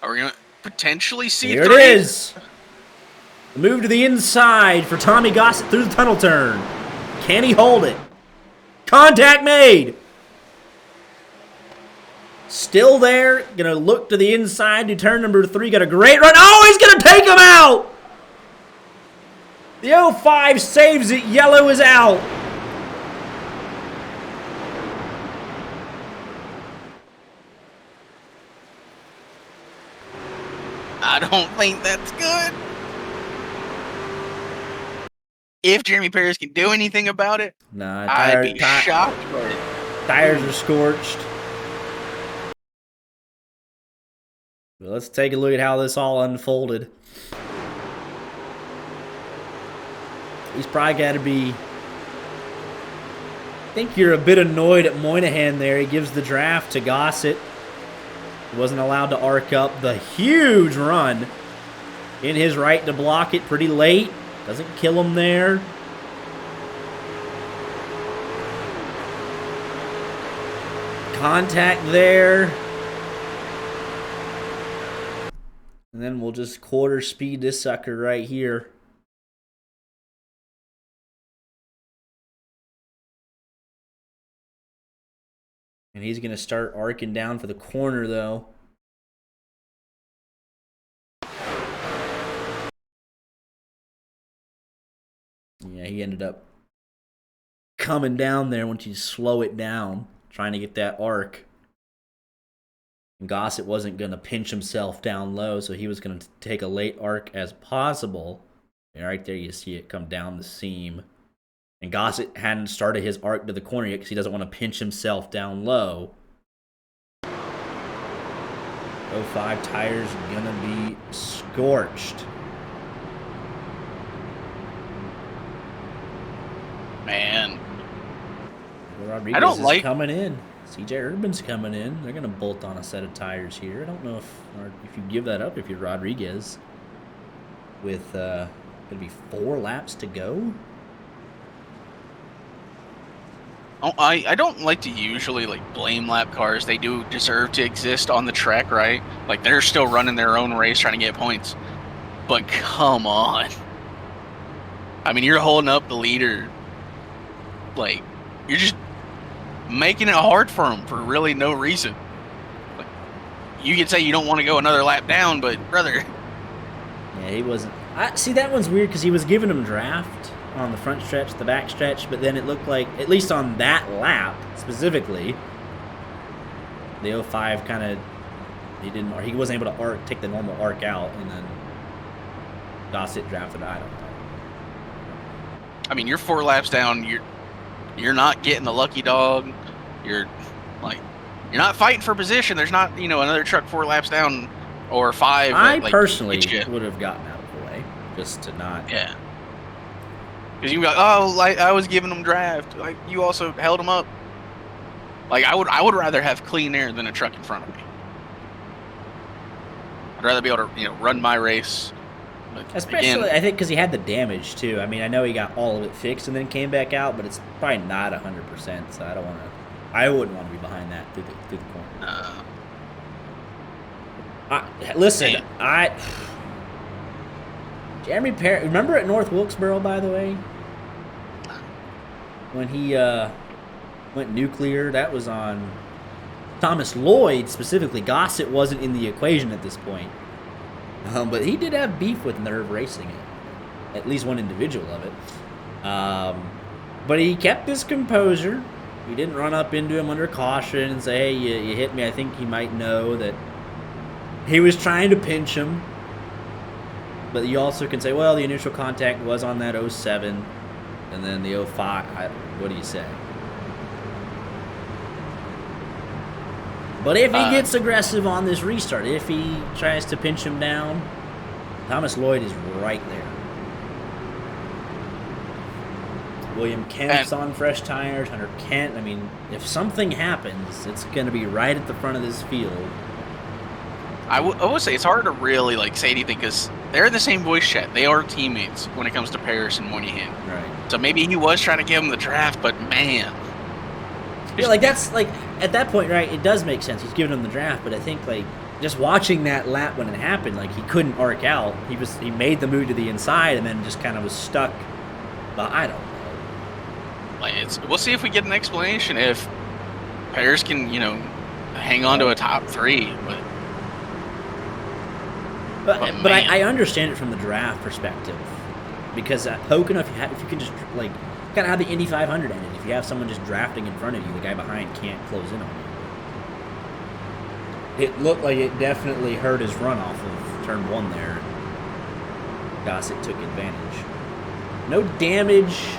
Are we going to potentially see Here 3? it is. The move to the inside for Tommy Gossett through the tunnel turn. Can he hold it? Contact made. Still there. Gonna look to the inside to turn number 3. Got a great run. Oh, he's gonna take him out. The 05 saves it. Yellow is out. I don't think that's good. If Jeremy Paris can do anything about it, Nah, I'd be shocked. But tires are scorched. Well, let's take a look at how this all unfolded. He's probably got to be... I think you're a bit annoyed at Moynihan there. He gives the draft to Gossett. He wasn't allowed to arc up the huge run in his right to block it pretty late. Doesn't kill him there. Contact there. And then we'll just quarter speed this sucker right here. And he's going to start arcing down for the corner, though. Yeah, he ended up coming down there once you slow it down, trying to get that arc. And Gossett wasn't going to pinch himself down low, so he was going to take a late arc as possible. And right there you see it come down the seam. And Gossett hadn't started his arc to the corner yet because he doesn't want to pinch himself down low. 05 tires gonna be scorched. Man. Rodriguez I don't is like coming in. CJ Urban's coming in. They're gonna bolt on a set of tires here. I don't know if you give that up if you're Rodriguez. With gonna be 4 laps to go. Oh, I don't like to usually like blame lap cars. They do deserve to exist on the track, right? Like they're still running their own race trying to get points. But come on. I mean, you're holding up the leader. Like, you're just making it hard for him for really no reason. Like, you could say you don't want to go another lap down, but brother. Yeah, he wasn't. See, that one's weird because he was giving him draft on the front stretch, the back stretch, but then it looked like, at least on that lap specifically, the 05 kind of, he wasn't able to take the normal arc out, and then Gossett drafted. I don't know. I mean, you're 4 laps down. You're not getting the lucky dog. You're not fighting for position. There's not another truck 4 laps down or 5. I personally would have gotten out of the way just to not. Yeah. Because you go, oh, like I was giving them draft. Like you also held them up. Like I would rather have clean air than a truck in front of me. I'd rather be able to run my race. But especially, again, I think because he had the damage too. I mean, I know he got all of it fixed and then came back out, but it's probably not 100%. So I wouldn't want to be behind that through the corner. Listen, Jeremy Perry. Remember at North Wilkesboro, by the way, when he went nuclear? That was on Thomas Lloyd specifically. Gossett wasn't in the equation at this point, but he did have beef with Nerve Racing, at least one individual of it. But he kept his composure. He didn't run up into him under caution and say, "Hey, you hit me." I think he might know that he was trying to pinch him. But you also can say, well, the initial contact was on that 07, and then the 05. What do you say? But if he gets aggressive on this restart, if he tries to pinch him down, Thomas Lloyd is right there. William Kemp's on fresh tires. Hunter Kent. I mean, if something happens, it's going to be right at the front of this field. I would say it's hard to really say anything because they're in the same voice chat. They are teammates when it comes to Paris and Moynihan. Right. So maybe he was trying to give him the draft, but man. Yeah, that's at that point, right? It does make sense. He's giving him the draft, but I think just watching that lap when it happened, he couldn't arc out. He made the move to the inside and then just kind of was stuck. But I don't know. We'll see if we get an explanation if Paris can hang on to a top 3, But I understand it from the draft perspective, because at Pocono, if you can just kind of how the Indy 500 ended. If you have someone just drafting in front of you, the guy behind can't close in on you. It looked like it definitely hurt his run off of turn 1 there. Gossett took advantage. No damage,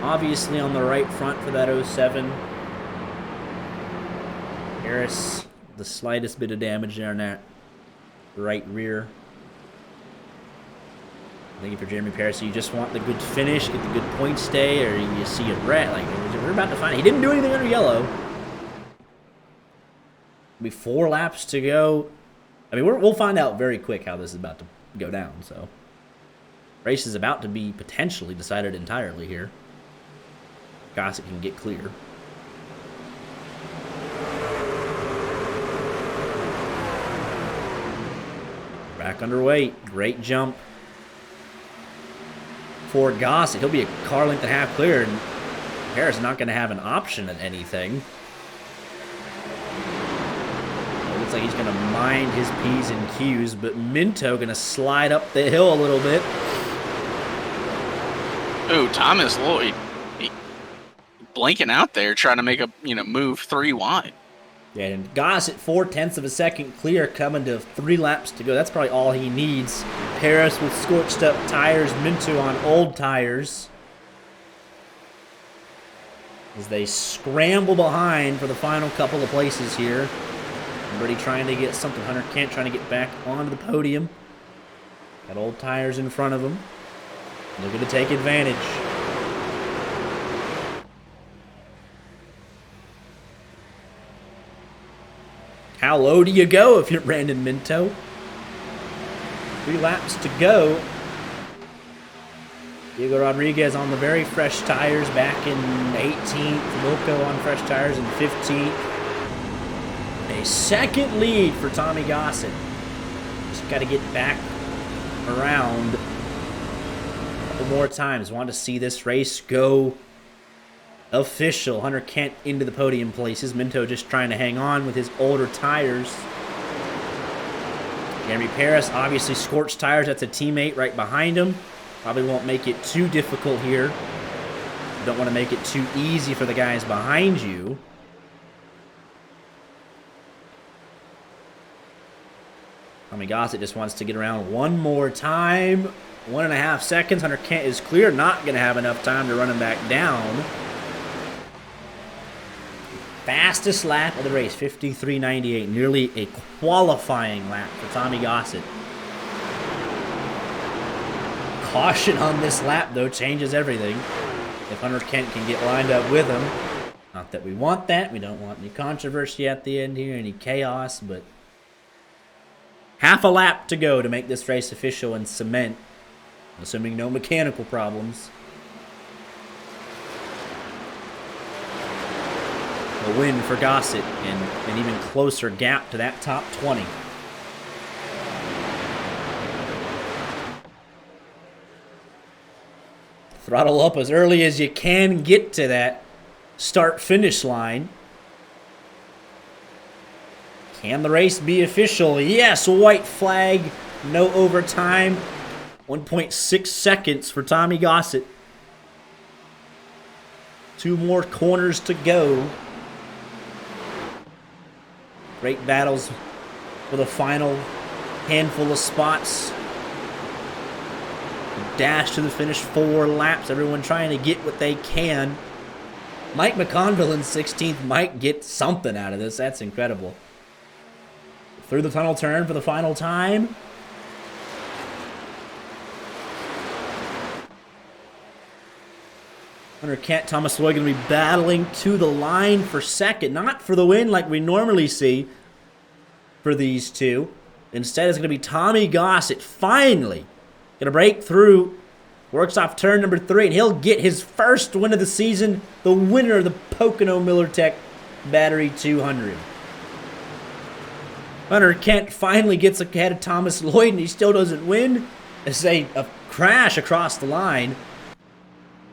obviously, on the right front for that 07. Harris, the slightest bit of damage there on that right rear. I think for Jeremy Paris, you just want the good finish, get the good point stay, or you see it red. Like, we're about to find it. He didn't do anything under yellow. Be 4 laps to go. I mean, we'll find out very quick how this is about to go down. So, race is about to be potentially decided entirely here. Gossett can get clear. Back underway. Great jump for Gossett. He'll be a car length and a half clear, and Harris is not going to have an option at anything. It looks like he's going to mind his P's and Q's, but Minto going to slide up the hill a little bit. Ooh, Thomas Lloyd, he blinking out there, trying to make a move 3 wide. Yeah, and Gossett 0.4 of a second clear, coming to 3 laps to go. That's probably all he needs. Harris with scorched up tires, Minto on old tires. As they scramble behind for the final couple of places here. Brady trying to get something. Hunter Kent trying to get back onto the podium. Got old tires in front of him. Looking to take advantage. How low do you go if you're Brandon Minto? 3 laps to go. Diego Rodriguez on the very fresh tires back in 18th. Wilco on fresh tires in 15th. A second lead for Tommy Gossett. Just got to get back around a couple more times. Want to see this race go official. Hunter Kent into the podium places. Minto just trying to hang on with his older tires. Jeremy Paris, obviously scorched tires. That's a teammate right behind him. Probably won't make it too difficult here. Don't want to make it too easy for the guys behind you. Tommy Gossett just wants to get around one more time. 1.5 seconds. Hunter Kent is clear. Not going to have enough time to run him back down. Fastest lap of the race, 53.98. Nearly a qualifying lap for Tommy Gossett. Caution on this lap, though, changes everything. If Hunter Kent can get lined up with him. Not that we want that. We don't want any controversy at the end here, any chaos, but half a lap to go to make this race official and cement, assuming no mechanical problems. A win for Gossett and an even closer gap to that top 20. Throttle up as early as you can get to that start-finish line. Can the race be official? Yes, white flag, no overtime. 1.6 seconds for Tommy Gossett. 2 more corners to go. Great battles for the final handful of spots. Dash to the finish, 4 laps. Everyone trying to get what they can. Mike McConville in 16th might get something out of this. That's incredible. Through the tunnel turn for the final time. Hunter Kent, Thomas Lloyd going to be battling to the line for second. Not for the win like we normally see for these two. Instead, it's going to be Tommy Gossett finally going to break through. Works off turn number 3, and he'll get his first win of the season. The winner of the Pocono MillerTech Battery 200. Hunter Kent finally gets ahead of Thomas Lloyd, and he still doesn't win. It's a crash across the line.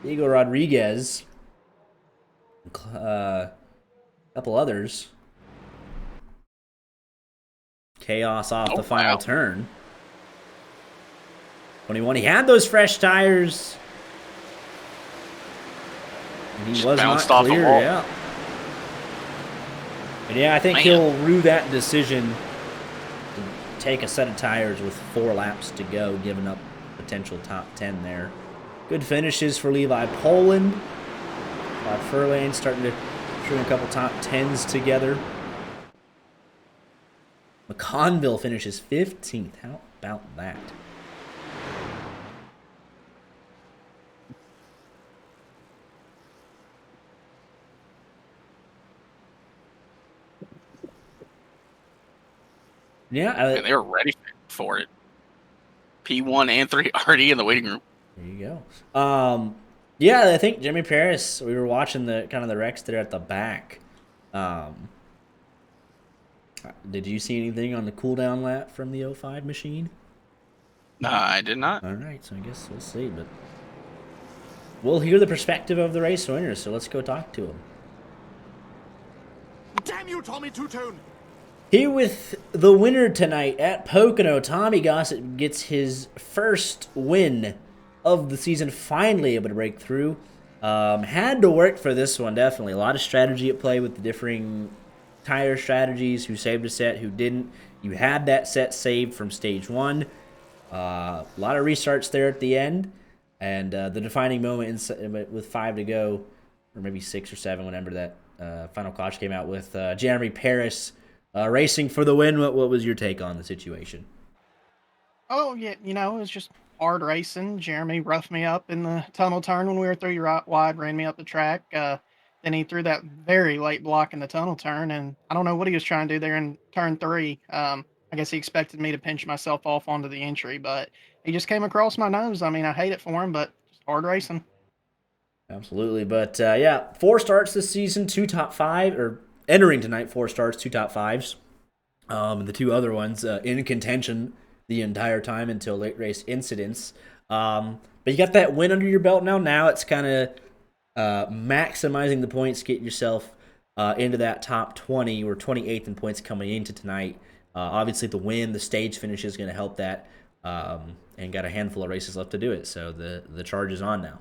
Diego Rodriguez. A couple others. Chaos off the final turn. 21. He had those fresh tires. And he was not clear. Yeah. And yeah, I think he'll rue that decision to take a set of tires with 4 laps to go, giving up potential top 10 there. Good finishes for Levi Poland. Bob Furlane starting to string a couple top 10s together. McConville finishes 15th. How about that? Yeah, And they were ready for it. P1 and 3 already in the waiting room. there you go. Yeah, I think Jimmy Paris. We were watching the kind of the wrecks there at the back. Um, did you see anything on the cooldown lap from the 05 machine? I did not. All right, so I guess we'll see, but we'll hear the perspective of the race winner. So let's go talk to him. Damn you, Tommy Two-Tone! Here with the winner tonight at Pocono, Tommy Gossett gets his first win of the season, finally able to break through. Had to work for this one, definitely. A lot of strategy at play with the differing tire strategies, who saved a set, who didn't. You had that set saved from stage 1. A lot of restarts there at the end. And the defining moment with 5 to go, or maybe 6 or 7, whenever that final caution came out with Jeremy Paris racing for the win. What was your take on the situation? Oh yeah, it was just hard racing. Jeremy roughed me up in the tunnel turn when we were 3 wide, ran me up the track. Then he threw that very late block in the tunnel turn, and I don't know what he was trying to do there in turn 3. I guess he expected me to pinch myself off onto the entry, but he just came across my nose. I mean, I hate it for him, but just hard racing. Absolutely, but yeah, 4 starts this season, 2 top 5, or entering tonight, 4 starts, 2 top 5s. And the 2 other ones in contention the entire time until late race incidents. But you got that win under your belt now. Now it's kind of maximizing the points, get yourself into that top 20 or 28th in points coming into tonight. Obviously, the win, the stage finish is going to help that, and got a handful of races left to do it. So the charge is on now.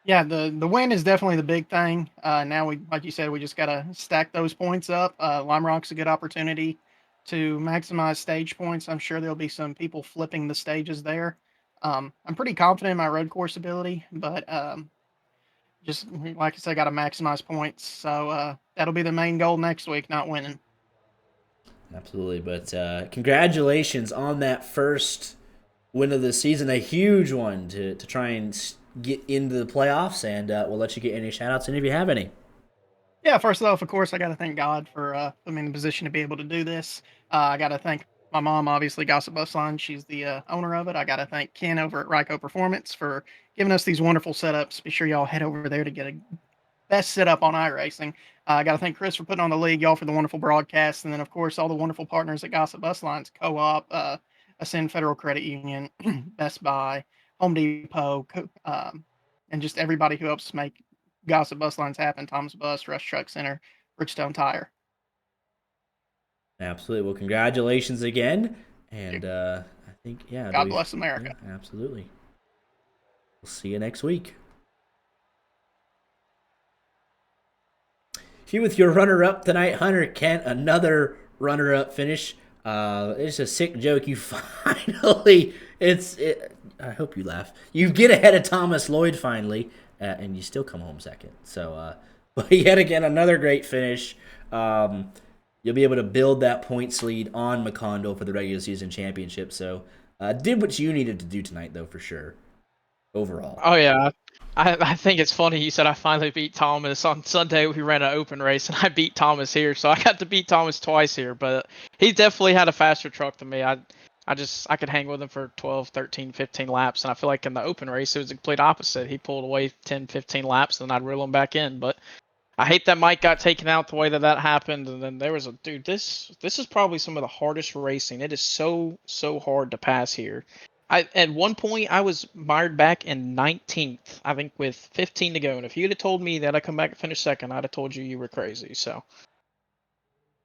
Yeah, the win is definitely the big thing. Now we, like you said, we just gotta stack those points up. Lime Rock's a good opportunity to maximize stage points. I'm sure there'll be some people flipping the stages there. I'm pretty confident in my road course ability, but just like I said, got to maximize points. So that'll be the main goal next week, not winning. Absolutely, but congratulations on that first win of the season, a huge one to try and get into the playoffs, and we'll let you get any shout-outs if you have any. Yeah, first off, of course, I got to thank God for putting me in the position to be able to do this. I got to thank my mom, obviously, Gossip Bus Line. She's the owner of it. I got to thank Ken over at Ryco Performance for giving us these wonderful setups. Be sure y'all head over there to get a best setup on iRacing. I got to thank Chris for putting on the league, y'all for the wonderful broadcast, and then, of course, all the wonderful partners at Gossip Bus Lines, Co-op, Ascend Federal Credit Union, Best Buy, Home Depot, and just everybody who helps make Gossip Bus Lines happen. Tom's Bus, Rush Truck Center, Bridgestone Tire. Absolutely. Well, congratulations again, and I think God bless America. Yeah, absolutely. We'll see you next week. Here with your runner-up tonight, Hunter Kent, another runner-up finish. It's a sick joke. You finally, I hope you laugh. You get ahead of Thomas Lloyd finally, and you still come home second. So, but yet again, another great finish. You'll be able to build that points lead on McConville for the regular season championship. So, did what you needed to do tonight, though, for sure. Overall. Oh yeah, I think it's funny you said I finally beat Thomas on Sunday. We ran an open race and I beat Thomas here, so I got to beat Thomas twice here. But he definitely had a faster truck than me. I could hang with him for 12, 13, 15 laps, and I feel like in the open race it was the complete opposite. He pulled away 10, 15 laps, and then I'd reel him back in. But I hate that Mike got taken out the way that happened. And then there was a dude. This is probably some of the hardest racing. It is so hard to pass here. At one point I was mired back in 19th, I think, with 15 to go. And if you'd have told me that I come back and finish second, I'd have told you were crazy. So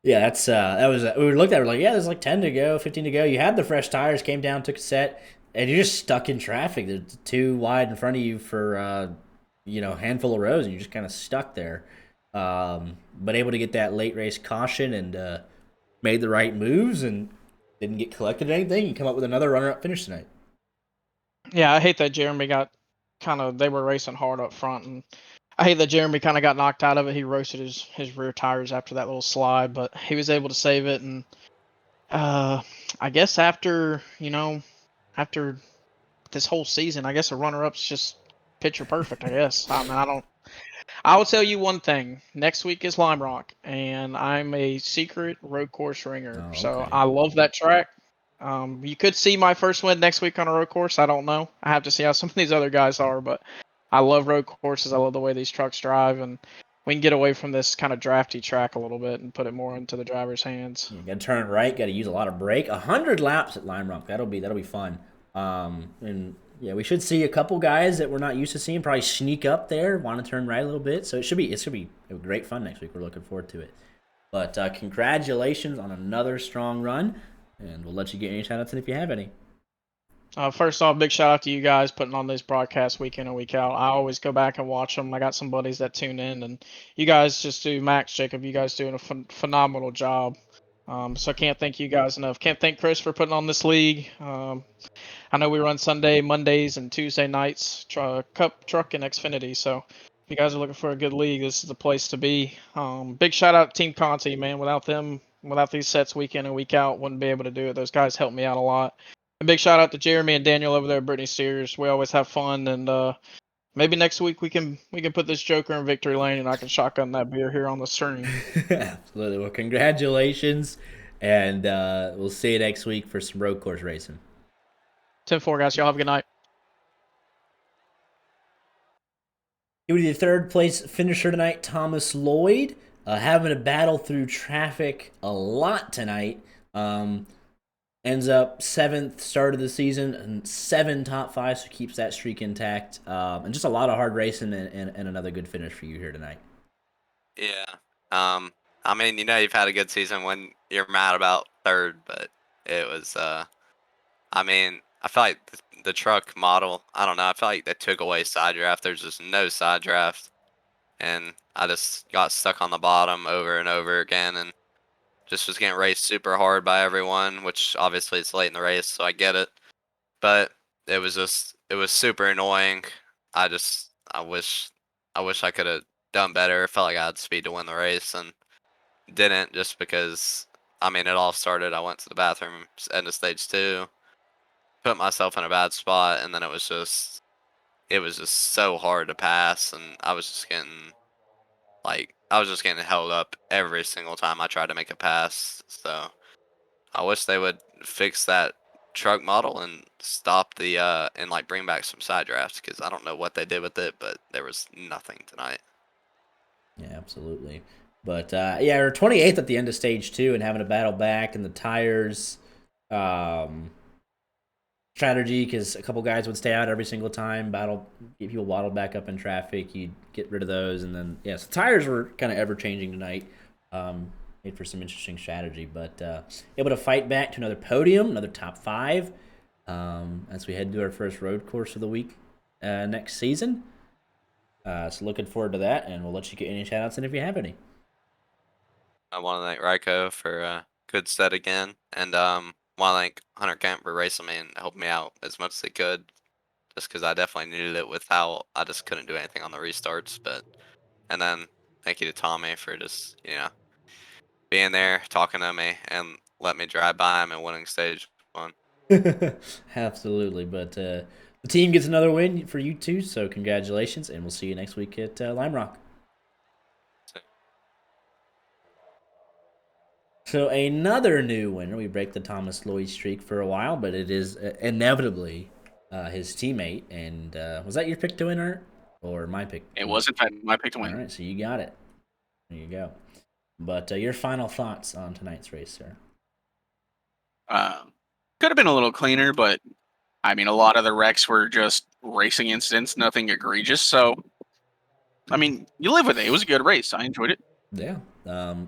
yeah, that was we looked at it, we're like, yeah, there's like 10 to go, 15 to go. You had the fresh tires, came down, took a set, and you're just stuck in traffic. There's 2 wide in front of you for a handful of rows, and you're just kind of stuck there. But able to get that late race caution and made the right moves and didn't get collected anything. You come up with another runner-up finish tonight. yeah, I hate that Jeremy got they were racing hard up front, and I hate that Jeremy kind of got knocked out of it. He roasted his rear tires after that little slide, but he was able to save it, and I guess after after this whole season, I guess a runner-up's just picture perfect. I guess. I mean, I don't. I will tell you one thing. Next week is Lime Rock, and I'm a secret road course ringer. Oh, So okay. I love that track. You could see my first win next week on a road course. I don't know. I have to see how some of these other guys are, but I love road courses. I love the way these trucks drive, and we can get away from this kind of drafty track a little bit and put it more into the driver's hands. You got to turn it right. Got to use a lot of brake. 100 laps at Lime Rock. That'll be fun. And yeah, we should see a couple guys that we're not used to seeing probably sneak up there, want to turn right a little bit. So it should be great fun next week. We're looking forward to it. But congratulations on another strong run, and we'll let you get any shout outs in if you have any. First off, big shout out to you guys putting on these broadcasts week in and week out. I always go back and watch them. I got some buddies that tune in, and you guys just do, Max, Jacob, you guys doing a phenomenal job. So I can't thank you guys enough. Can't thank Chris for putting on this league. I know we run Sunday, Mondays, and Tuesday nights, Cup, Truck, and Xfinity. So if you guys are looking for a good league, this is the place to be. Big shout out to Team Conti, man. Without them, without these sets week in and week out, wouldn't be able to do it. Those guys helped me out a lot. A big shout out to Jeremy and Daniel over there at Brittany Steers. We always have fun, and maybe next week we can put this Joker in victory lane, and I can shotgun that beer here on the stream. Absolutely. Well, congratulations, and we'll see you next week for some road course racing. 10-4, guys. Y'all have a good night. He was the third place finisher tonight, Thomas Lloyd, having to battle through traffic a lot tonight. Ends up 7th start of the season and 7 top 5, so keeps that streak intact. And just a lot of hard racing and another good finish for you here tonight. Yeah. I mean, you've had a good season when you're mad about third, but it was, I mean, I feel like the truck model, I don't know, I feel like they took away side draft. There's just no side draft. And I just got stuck on the bottom over and over again and just was getting raced super hard by everyone, which obviously it's late in the race, so I get it. But it was super annoying. I wish I could have done better. Felt like I had speed to win the race and didn't, just because, I mean, it all started, I went to the bathroom end of stage 2, put myself in a bad spot, and then it was just so hard to pass, and I was just getting held up every single time I tried to make a pass. So I wish they would fix that truck model and stop the and like bring back some side drafts, because I don't know what they did with it, but there was nothing tonight. Yeah, absolutely. But yeah, we're 28th at the end of stage 2 and having to battle back, and the tires strategy, because a couple guys would stay out every single time, get people waddled back up in traffic, you'd get rid of those, and then so tires were kind of ever changing tonight. Made for some interesting strategy, but able to fight back to another podium, another top 5, as we head to our first road course of the week next season. So looking forward to that, and we'll let you get any shout outs in if you have any. I want to thank Ryko for a good set again, and want to thank Hunter Kemp for racing me and helping me out as much as they could, just because I definitely needed it with how I just couldn't do anything on the restarts. And then thank you to Tommy for just, being there, talking to me, and let me drive by him and winning stage 1. Absolutely, but the team gets another win for you too, so congratulations, and we'll see you next week at Lime Rock. So another new winner. We break the Thomas Lloyd streak for a while, but it is inevitably his teammate. And was that your pick to win, Art? Or my pick? It was, in fact, my pick to win. All right, so you got it. There you go. But your final thoughts on tonight's race, sir? Could have been a little cleaner, but I mean, a lot of the wrecks were just racing incidents, nothing egregious. So, I mean, you live with it. It was a good race. I enjoyed it. Yeah.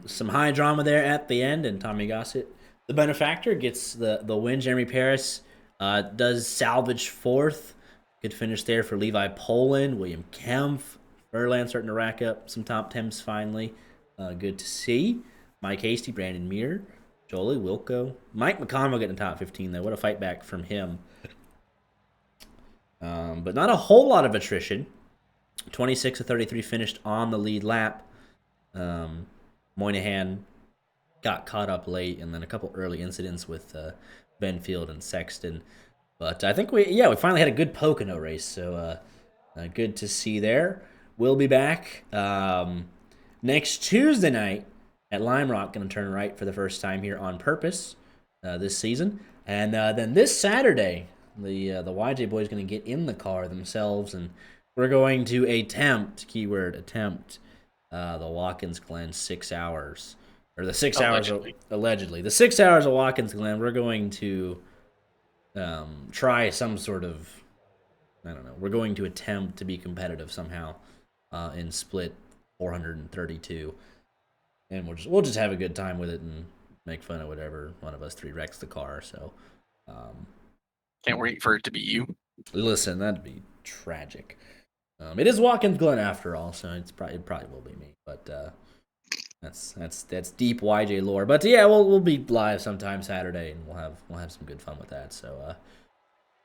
Some high drama there at the end, and Tommy Gossett, the benefactor, gets the win. Jeremy Paris does salvage 4th. Good finish there for Levi Poland, William Kempf. Verland starting to rack up some top 10s finally. Good to see. Mike Hasty, Brandon Muir, Jolie, Wilco. Mike McConnell getting top 15, though. What a fight back from him. But not a whole lot of attrition. 26 of 33 finished on the lead lap. Moynihan got caught up late, and then a couple early incidents with Benfield and Sexton. But I think we finally had a good Pocono race, so good to see there. We'll be back next Tuesday night at Lime Rock. Going to turn right for the first time here on purpose this season, and then this Saturday, the YJ boys going to get in the car themselves, and we're going to attempt the Watkins Glen 6 hours, or the 6 hours allegedly the 6 hours of Watkins Glen. We're going to try some sort of, I don't know. We're going to attempt to be competitive somehow in split 432, and we'll just have a good time with it and make fun of whatever one of us three wrecks the car. So Can't wait for it to be you. listen, that'd be tragic. It is Watkins Glen after all, so it probably will be me. But that's deep YJ lore. But yeah, we'll be live sometime Saturday, and we'll have some good fun with that. So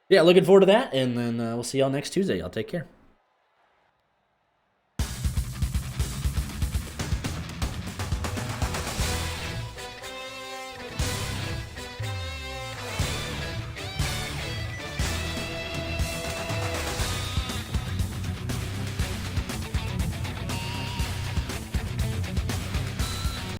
yeah, looking forward to that, and then we'll see y'all next Tuesday. Y'all take care.